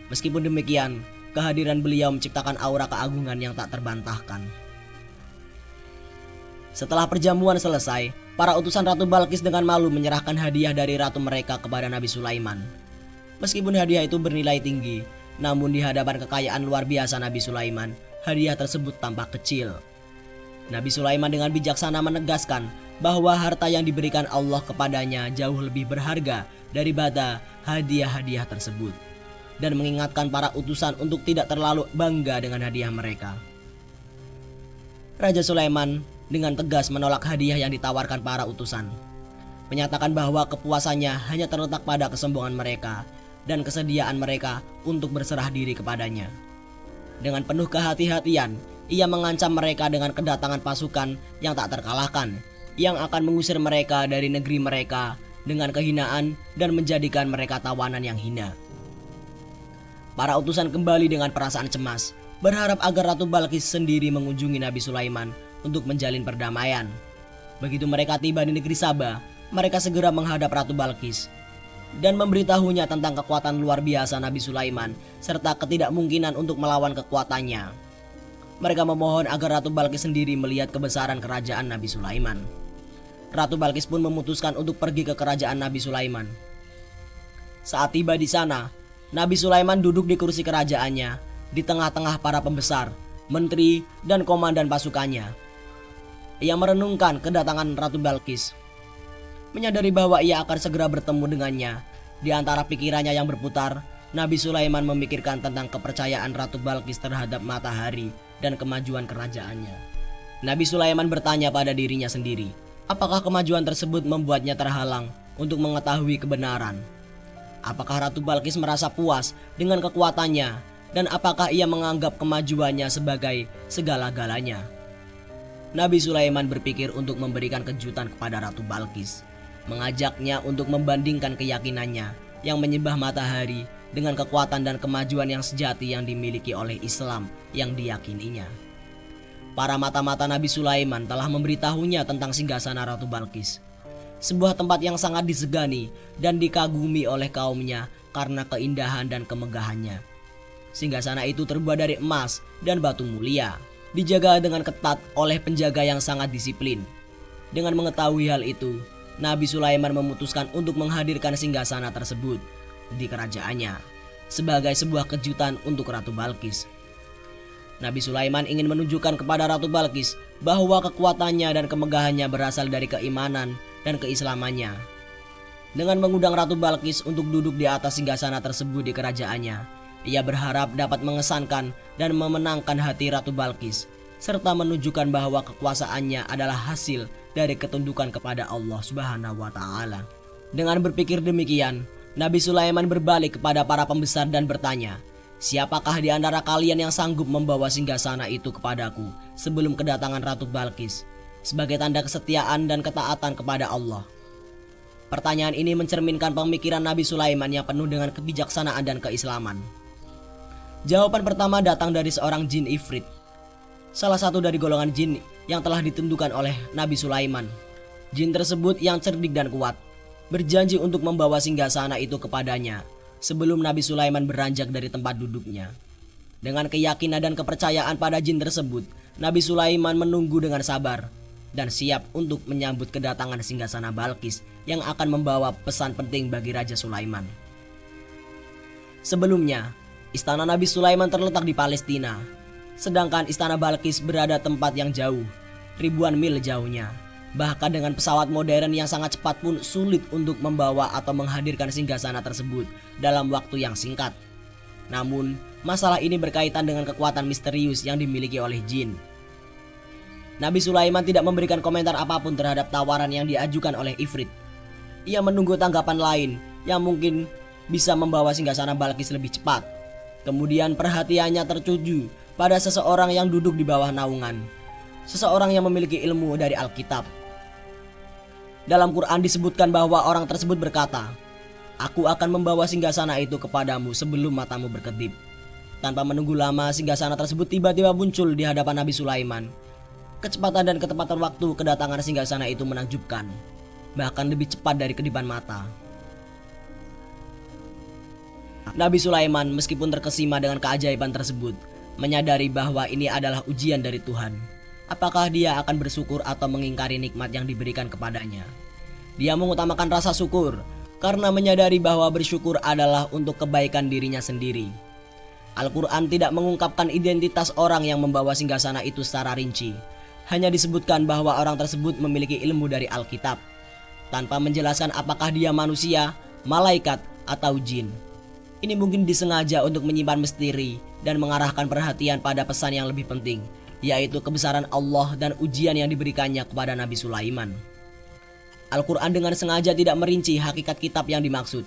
Speaker 1: Meskipun demikian, kehadiran beliau menciptakan aura keagungan yang tak terbantahkan. Setelah perjamuan selesai, para utusan Ratu Balkis dengan malu menyerahkan hadiah dari ratu mereka kepada Nabi Sulaiman. Meskipun hadiah itu bernilai tinggi, namun di hadapan kekayaan luar biasa Nabi Sulaiman, hadiah tersebut tampak kecil. Nabi Sulaiman dengan bijaksana menegaskan bahwa harta yang diberikan Allah kepadanya jauh lebih berharga daripada hadiah-hadiah tersebut, dan mengingatkan para utusan untuk tidak terlalu bangga dengan hadiah mereka. Raja Sulaiman dengan tegas menolak hadiah yang ditawarkan para utusan, menyatakan bahwa kepuasannya hanya terletak pada kesombongan mereka dan kesediaan mereka untuk berserah diri kepadanya. Dengan penuh kehati-hatian, ia mengancam mereka dengan kedatangan pasukan yang tak terkalahkan, yang akan mengusir mereka dari negeri mereka dengan kehinaan dan menjadikan mereka tawanan yang hina. Para utusan kembali dengan perasaan cemas, berharap agar Ratu Balkis sendiri mengunjungi Nabi Sulaiman untuk menjalin perdamaian. Begitu mereka tiba di negeri Saba, mereka segera menghadap Ratu Balkis dan memberitahunya tentang kekuatan luar biasa Nabi Sulaiman serta ketidakmungkinan untuk melawan kekuatannya. Mereka memohon agar Ratu Balkis sendiri melihat kebesaran kerajaan Nabi Sulaiman. Ratu Balkis pun memutuskan untuk pergi ke kerajaan Nabi Sulaiman. Saat tiba di sana, Nabi Sulaiman duduk di kursi kerajaannya di tengah-tengah para pembesar, menteri, dan komandan pasukannya. Ia merenungkan kedatangan Ratu Balkis. Menyadari bahwa ia akan segera bertemu dengannya, di antara pikirannya yang berputar, Nabi Sulaiman memikirkan tentang kepercayaan Ratu Balkis terhadap matahari dan kemajuan kerajaannya. Nabi Sulaiman bertanya pada dirinya sendiri, apakah kemajuan tersebut membuatnya terhalang untuk mengetahui kebenaran? Apakah Ratu Balkis merasa puas dengan kekuatannya, dan apakah ia menganggap kemajuannya sebagai segala-galanya? Nabi Sulaiman berpikir untuk memberikan kejutan kepada Ratu Balkis, mengajaknya untuk membandingkan keyakinannya yang menyembah matahari dengan kekuatan dan kemajuan yang sejati yang dimiliki oleh Islam yang diyakininya. Para mata-mata Nabi Sulaiman telah memberitahunya tentang singgasana Ratu Balkis, sebuah tempat yang sangat disegani dan dikagumi oleh kaumnya karena keindahan dan kemegahannya. Singgasana itu terbuat dari emas dan batu mulia, dijaga dengan ketat oleh penjaga yang sangat disiplin. Dengan mengetahui hal itu, Nabi Sulaiman memutuskan untuk menghadirkan singgasana tersebut di kerajaannya sebagai sebuah kejutan untuk Ratu Balkis. Nabi Sulaiman ingin menunjukkan kepada Ratu Balkis bahwa kekuatannya dan kemegahannya berasal dari keimanan dan keislamannya. Dengan mengundang Ratu Balkis untuk duduk di atas singgasana tersebut di kerajaannya, ia berharap dapat mengesankan dan memenangkan hati Ratu Balkis, serta menunjukkan bahwa kekuasaannya adalah hasil dari ketundukan kepada Allah Subhanahu wa Ta'ala. Dengan berpikir demikian, Nabi Sulaiman berbalik kepada para pembesar dan bertanya, siapakah di antara kalian yang sanggup membawa singgasana itu kepadaku sebelum kedatangan Ratu Balkis, sebagai tanda kesetiaan dan ketaatan kepada Allah? Pertanyaan ini mencerminkan pemikiran Nabi Sulaiman yang penuh dengan kebijaksanaan dan keislaman. Jawaban pertama datang dari seorang jin Ifrit, salah satu dari golongan jin yang telah ditentukan oleh Nabi Sulaiman. Jin tersebut yang cerdik dan kuat berjanji untuk membawa singgasana itu kepadanya sebelum Nabi Sulaiman beranjak dari tempat duduknya. Dengan keyakinan dan kepercayaan pada jin tersebut, Nabi Sulaiman menunggu dengan sabar dan siap untuk menyambut kedatangan singgasana Balkis yang akan membawa pesan penting bagi Raja Sulaiman. Sebelumnya, istana Nabi Sulaiman terletak di Palestina, sedangkan istana Balkis berada tempat yang jauh, ribuan mil jauhnya. Bahkan dengan pesawat modern yang sangat cepat pun sulit untuk membawa atau menghadirkan singgasana tersebut dalam waktu yang singkat. Namun, masalah ini berkaitan dengan kekuatan misterius yang dimiliki oleh jin. Nabi Sulaiman tidak memberikan komentar apapun terhadap tawaran yang diajukan oleh Ifrit. Ia menunggu tanggapan lain yang mungkin bisa membawa singgasana Balkis lebih cepat. Kemudian perhatiannya tertuju pada seseorang yang duduk di bawah naungan, seseorang yang memiliki ilmu dari Alkitab. Dalam Quran disebutkan bahwa orang tersebut berkata, "Aku akan membawa singgasana itu kepadamu sebelum matamu berkedip." Tanpa menunggu lama, singgasana tersebut tiba-tiba muncul di hadapan Nabi Sulaiman. Kecepatan dan ketepatan waktu kedatangan singgasana itu menakjubkan, bahkan lebih cepat dari kedipan mata. Nabi Sulaiman meskipun terkesima dengan keajaiban tersebut, menyadari bahwa ini adalah ujian dari Tuhan. Apakah dia akan bersyukur atau mengingkari nikmat yang diberikan kepadanya? Dia mengutamakan rasa syukur karena menyadari bahwa bersyukur adalah untuk kebaikan dirinya sendiri. Al-Quran tidak mengungkapkan identitas orang yang membawa singgasana itu secara rinci. Hanya disebutkan bahwa orang tersebut memiliki ilmu dari Alkitab, tanpa menjelaskan apakah dia manusia, malaikat, atau jin. Ini mungkin disengaja untuk menyimpan misteri dan mengarahkan perhatian pada pesan yang lebih penting, yaitu kebesaran Allah dan ujian yang diberikannya kepada Nabi Sulaiman. Al-Quran dengan sengaja tidak merinci hakikat kitab yang dimaksud.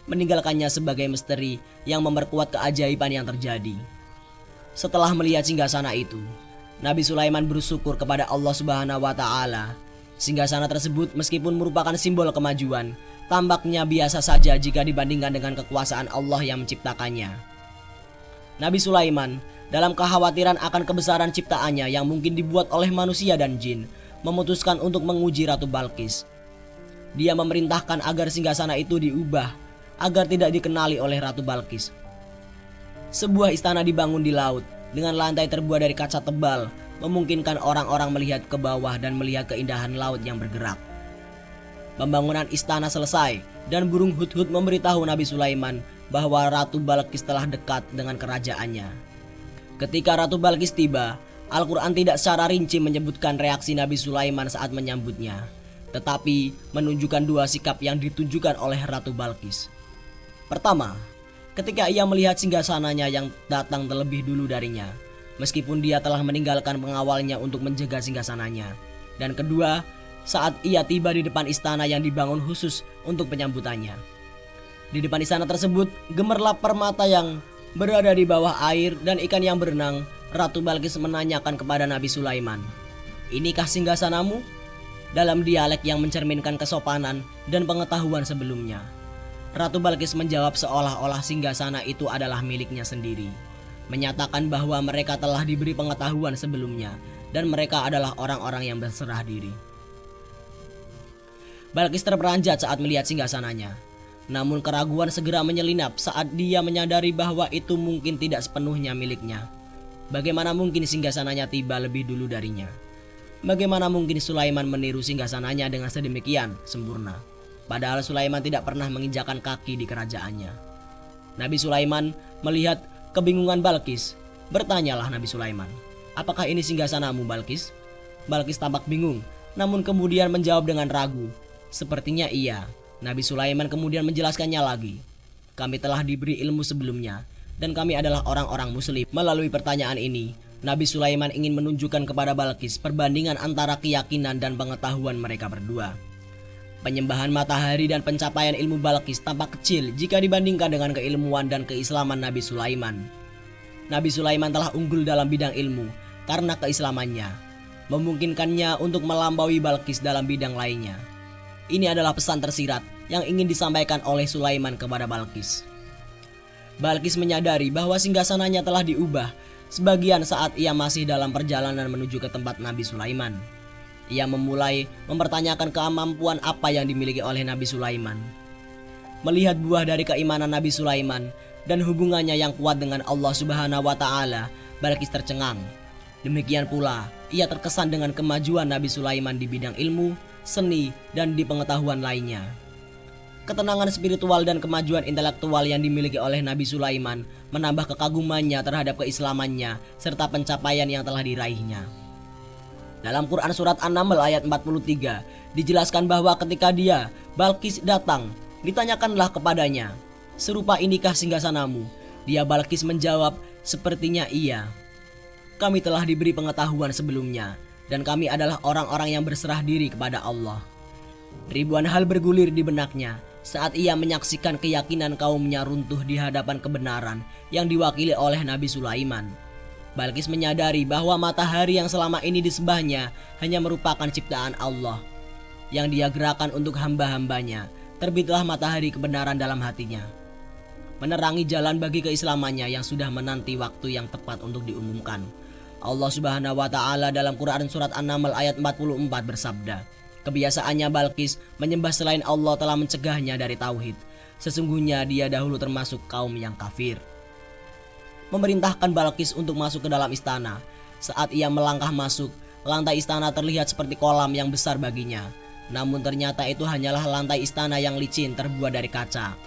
Speaker 1: meninggalkannya sebagai misteri yang memperkuat keajaiban yang terjadi. Setelah melihat singgasana itu, Nabi Sulaiman bersyukur kepada Allah Subhanahu wa Ta'ala. Singgasana tersebut meskipun merupakan simbol kemajuan, tampaknya biasa saja jika dibandingkan dengan kekuasaan Allah yang menciptakannya. Nabi Sulaiman, dalam kekhawatiran akan kebesaran ciptaannya yang mungkin dibuat oleh manusia dan jin, memutuskan untuk menguji Ratu Balqis. Dia memerintahkan agar singgasana itu diubah agar tidak dikenali oleh Ratu Balqis. Sebuah istana dibangun di laut dengan lantai terbuat dari kaca tebal, memungkinkan orang-orang melihat ke bawah dan melihat keindahan laut yang bergerak. Pembangunan istana selesai dan burung hudhud memberitahu Nabi Sulaiman bahwa Ratu Balqis telah dekat dengan kerajaannya. Ketika Ratu Balqis tiba, Al-Quran tidak secara rinci menyebutkan reaksi Nabi Sulaiman saat menyambutnya, tetapi menunjukkan dua sikap yang ditunjukkan oleh Ratu Balqis. Pertama, ketika ia melihat singgasananya yang datang terlebih dulu darinya, meskipun dia telah meninggalkan pengawalnya untuk menjaga singgasananya. Dan kedua, saat ia tiba di depan istana yang dibangun khusus untuk penyambutannya. Di depan istana tersebut gemerlap permata yang berada di bawah air dan ikan yang berenang. Ratu Balqis menanyakan kepada Nabi Sulaiman, "Inikah singgasanamu?" dalam dialek yang mencerminkan kesopanan dan pengetahuan sebelumnya. Ratu Balqis menjawab seolah-olah singgasana itu adalah miliknya sendiri, menyatakan bahwa mereka telah diberi pengetahuan sebelumnya dan mereka adalah orang-orang yang berserah diri. Balqis terperanjat saat melihat singgasananya, namun keraguan segera menyelinap saat dia menyadari bahwa itu mungkin tidak sepenuhnya miliknya. Bagaimana mungkin singgasananya tiba lebih dulu darinya? Bagaimana mungkin Sulaiman meniru singgasananya dengan sedemikian sempurna, padahal Sulaiman tidak pernah menginjakan kaki di kerajaannya? Nabi Sulaiman melihat kebingungan Balqis. Bertanyalah Nabi Sulaiman, "Apakah ini singgasanamu, Balqis?" Balqis tampak bingung, namun kemudian menjawab dengan ragu, "Sepertinya iya." Nabi Sulaiman kemudian menjelaskannya lagi, "Kami telah diberi ilmu sebelumnya dan kami adalah orang-orang muslim." Melalui pertanyaan ini, Nabi Sulaiman ingin menunjukkan kepada Balqis perbandingan antara keyakinan dan pengetahuan mereka berdua. Penyembahan matahari dan pencapaian ilmu Balqis tampak kecil jika dibandingkan dengan keilmuan dan keislaman Nabi Sulaiman. Nabi Sulaiman telah unggul dalam bidang ilmu karena keislamannya, memungkinkannya untuk melampaui Balqis dalam bidang lainnya. Ini adalah pesan tersirat yang ingin disampaikan oleh Sulaiman kepada Balqis. Balqis menyadari bahwa singgasananya telah diubah sebagian saat ia masih dalam perjalanan menuju ke tempat Nabi Sulaiman. Ia memulai mempertanyakan kemampuan apa yang dimiliki oleh Nabi Sulaiman. Melihat buah dari keimanan Nabi Sulaiman dan hubungannya yang kuat dengan Allah Subhanahu wa Ta'ala, Balqis tercengang. Demikian pula, ia terkesan dengan kemajuan Nabi Sulaiman di bidang ilmu, seni, dan di pengetahuan lainnya. Ketenangan spiritual dan kemajuan intelektual yang dimiliki oleh Nabi Sulaiman menambah kekagumannya terhadap keislamannya serta pencapaian yang telah diraihnya. Dalam Quran Surat An-Naml ayat 43 dijelaskan bahwa ketika dia, Balqis, datang, ditanyakanlah kepadanya, "Serupa inikah singgasanamu?" Dia, Balqis, menjawab, "Sepertinya iya. Kami telah diberi pengetahuan sebelumnya dan kami adalah orang-orang yang berserah diri kepada Allah." Ribuan hal bergulir di benaknya saat ia menyaksikan keyakinan kaumnya runtuh di hadapan kebenaran yang diwakili oleh Nabi Sulaiman. Balqis menyadari bahwa matahari yang selama ini disembahnya hanya merupakan ciptaan Allah yang dia gerakan untuk hamba-hambanya. Terbitlah matahari kebenaran dalam hatinya, menerangi jalan bagi keislamannya yang sudah menanti waktu yang tepat untuk diumumkan. Allah Subhanahu wa Ta'ala dalam Quran Surat An-Naml ayat 44 bersabda, "Kebiasaannya Balqis menyembah selain Allah telah mencegahnya dari tauhid. Sesungguhnya dia dahulu termasuk kaum yang kafir." Memerintahkan Balqis untuk masuk ke dalam istana. Saat ia melangkah masuk, lantai istana terlihat seperti kolam yang besar baginya. Namun ternyata itu hanyalah lantai istana yang licin terbuat dari kaca.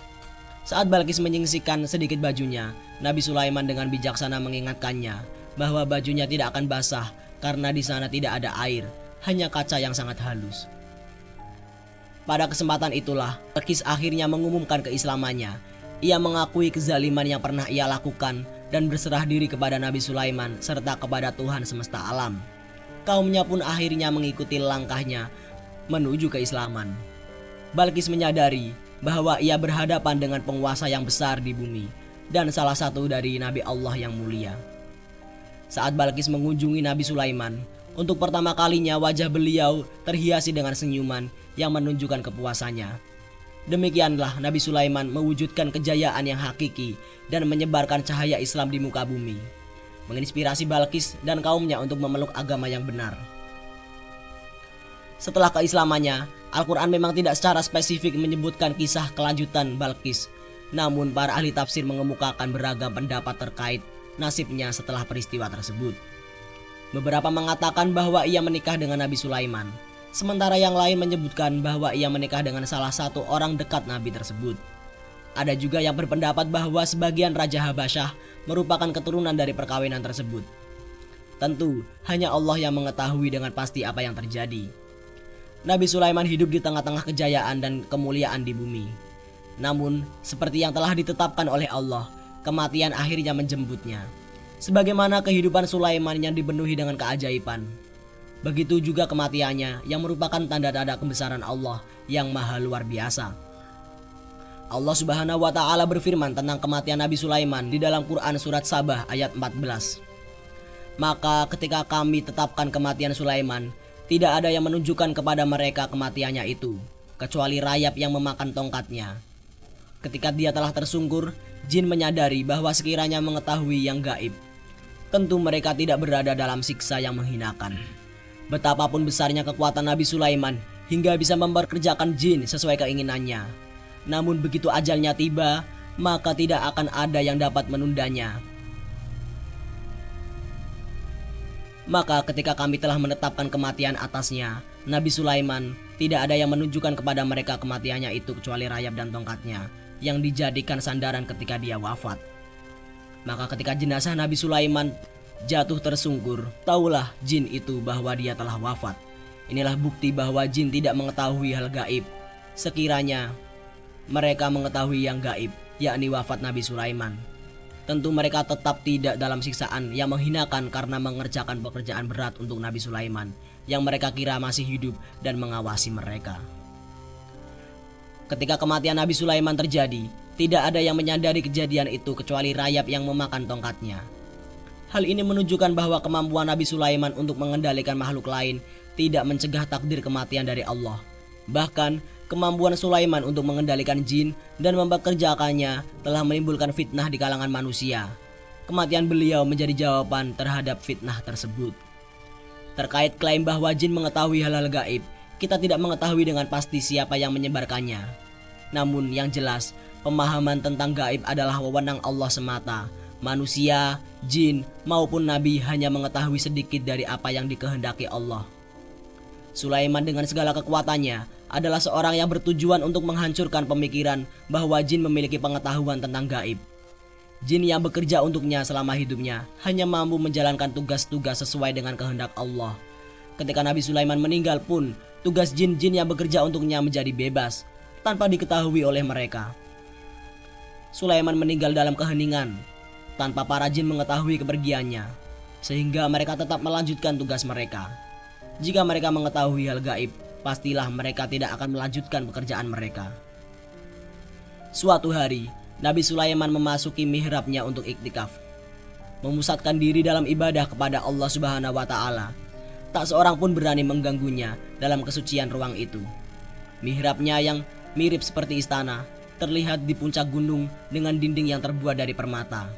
Speaker 1: Saat Balqis menyingsikan sedikit bajunya, Nabi Sulaiman dengan bijaksana mengingatkannya bahwa bajunya tidak akan basah karena di sana tidak ada air, hanya kaca yang sangat halus. Pada kesempatan itulah, Balqis akhirnya mengumumkan keislamannya. Ia mengakui kezaliman yang pernah ia lakukan dan berserah diri kepada Nabi Sulaiman serta kepada Tuhan semesta alam. Kaumnya pun akhirnya mengikuti langkahnya menuju keislaman. Balqis menyadari bahwa ia berhadapan dengan penguasa yang besar di bumi dan salah satu dari Nabi Allah yang mulia. Saat Balkis mengunjungi Nabi Sulaiman, untuk pertama kalinya wajah beliau terhiasi dengan senyuman yang menunjukkan kepuasannya. Demikianlah Nabi Sulaiman mewujudkan kejayaan yang hakiki dan menyebarkan cahaya Islam di muka bumi, menginspirasi Balkis dan kaumnya untuk memeluk agama yang benar. Setelah keislamannya, Al-Quran memang tidak secara spesifik menyebutkan kisah kelanjutan Balkis. Namun para ahli tafsir mengemukakan beragam pendapat terkait nasibnya setelah peristiwa tersebut. Beberapa mengatakan bahwa ia menikah dengan Nabi Sulaiman, sementara yang lain menyebutkan bahwa ia menikah dengan salah satu orang dekat Nabi tersebut. Ada juga yang berpendapat bahwa sebagian Raja Habasyah merupakan keturunan dari perkawinan tersebut. Tentu, hanya Allah yang mengetahui dengan pasti apa yang terjadi. Nabi Sulaiman hidup di tengah-tengah kejayaan dan kemuliaan di bumi. Namun, seperti yang telah ditetapkan oleh Allah, kematian akhirnya menjemputnya. Sebagaimana kehidupan Sulaiman yang dipenuhi dengan keajaiban, begitu juga kematiannya yang merupakan tanda-tanda kebesaran Allah yang maha luar biasa. Allah Subhanahu wa Ta'ala berfirman tentang kematian Nabi Sulaiman di dalam Quran surat Sabah ayat 14. Maka ketika kami tetapkan kematian Sulaiman, tidak ada yang menunjukkan kepada mereka kematiannya itu, kecuali rayap yang memakan tongkatnya. Ketika dia telah tersungkur, jin menyadari bahwa sekiranya mengetahui yang gaib, tentu mereka tidak berada dalam siksa yang menghinakan. Betapapun besarnya kekuatan Nabi Sulaiman hingga bisa memperkerjakan jin sesuai keinginannya, namun begitu ajalnya tiba, maka tidak akan ada yang dapat menundanya. Maka ketika kami telah menetapkan kematian atasnya, Nabi Sulaiman, tidak ada yang menunjukkan kepada mereka kematiannya itu kecuali rayap dan tongkatnya yang dijadikan sandaran ketika dia wafat. Maka ketika jenazah Nabi Sulaiman jatuh tersungkur, taulah jin itu bahwa dia telah wafat. Inilah bukti bahwa jin tidak mengetahui hal gaib, sekiranya mereka mengetahui yang gaib, yakni wafat Nabi Sulaiman. Tentu mereka tetap tidak dalam siksaan yang menghinakan karena mengerjakan pekerjaan berat untuk Nabi Sulaiman yang mereka kira masih hidup dan mengawasi mereka. Ketika kematian Nabi Sulaiman terjadi, tidak ada yang menyadari kejadian itu kecuali rayap yang memakan tongkatnya. Hal ini menunjukkan bahwa kemampuan Nabi Sulaiman untuk mengendalikan makhluk lain tidak mencegah takdir kematian dari Allah. Bahkan, kemampuan Sulaiman untuk mengendalikan jin dan mempekerjakannya telah menimbulkan fitnah di kalangan manusia. Kematian beliau menjadi jawaban terhadap fitnah tersebut. Terkait klaim bahwa jin mengetahui hal-hal gaib, kita tidak mengetahui dengan pasti siapa yang menyebarkannya. Namun yang jelas, pemahaman tentang gaib adalah wewenang Allah semata. Manusia, jin, maupun nabi hanya mengetahui sedikit dari apa yang dikehendaki Allah. Sulaiman dengan segala kekuatannya adalah seorang yang bertujuan untuk menghancurkan pemikiran bahwa jin memiliki pengetahuan tentang gaib. Jin yang bekerja untuknya selama hidupnya hanya mampu menjalankan tugas-tugas sesuai dengan kehendak Allah. Ketika Nabi Sulaiman meninggal pun, tugas jin-jin yang bekerja untuknya menjadi bebas, tanpa diketahui oleh mereka. Sulaiman meninggal dalam keheningan, tanpa para jin mengetahui kepergiannya, sehingga mereka tetap melanjutkan tugas mereka. Jika mereka mengetahui hal gaib, pastilah mereka tidak akan melanjutkan pekerjaan mereka. Suatu hari, Nabi Sulaiman memasuki mihrabnya untuk iktikaf, memusatkan diri dalam ibadah kepada Allah Subhanahu wa Ta'ala. Tak seorang pun berani mengganggunya dalam kesucian ruang itu. Mihrabnya yang mirip seperti istana terlihat di puncak gunung dengan dinding yang terbuat dari permata.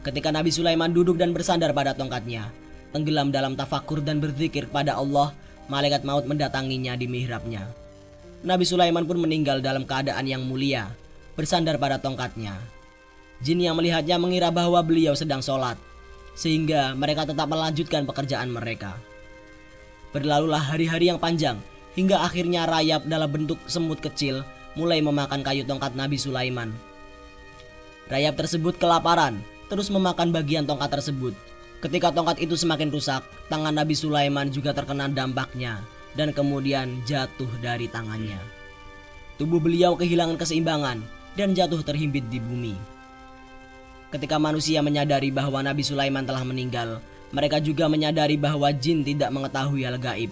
Speaker 1: Ketika Nabi Sulaiman duduk dan bersandar pada tongkatnya, tenggelam dalam tafakur dan berzikir kepada Allah, malaikat maut mendatanginya di mihrabnya. Nabi Sulaiman pun meninggal dalam keadaan yang mulia, bersandar pada tongkatnya. Jin yang melihatnya mengira bahwa beliau sedang sholat, sehingga mereka tetap melanjutkan pekerjaan mereka. Berlalulah hari-hari yang panjang, hingga akhirnya rayap dalam bentuk semut kecil mulai memakan kayu tongkat Nabi Sulaiman. Rayap tersebut kelaparan, terus memakan bagian tongkat tersebut. Ketika tongkat itu semakin rusak, tangan Nabi Sulaiman juga terkena dampaknya dan kemudian jatuh dari tangannya. Tubuh beliau kehilangan keseimbangan dan jatuh terhimpit di bumi. Ketika manusia menyadari bahwa Nabi Sulaiman telah meninggal, mereka juga menyadari bahwa jin tidak mengetahui hal gaib.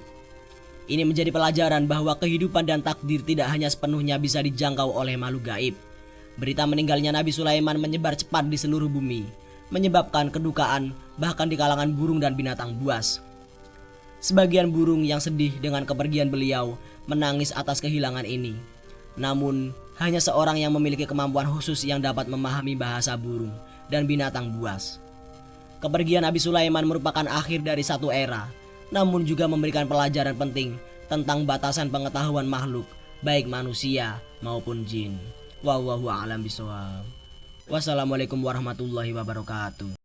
Speaker 1: Ini menjadi pelajaran bahwa kehidupan dan takdir tidak hanya sepenuhnya bisa dijangkau oleh makhluk gaib. Berita meninggalnya Nabi Sulaiman menyebar cepat di seluruh bumi, menyebabkan kedukaan bahkan di kalangan burung dan binatang buas. Sebagian burung yang sedih dengan kepergian beliau menangis atas kehilangan ini. Namun, hanya seorang yang memiliki kemampuan khusus yang dapat memahami bahasa burung dan binatang buas. Kepergian Nabi Sulaiman merupakan akhir dari satu era, namun juga memberikan pelajaran penting tentang batasan pengetahuan makhluk, baik manusia maupun jin. Wallahu a'lam bishawab. Wassalamualaikum warahmatullahi wabarakatuh.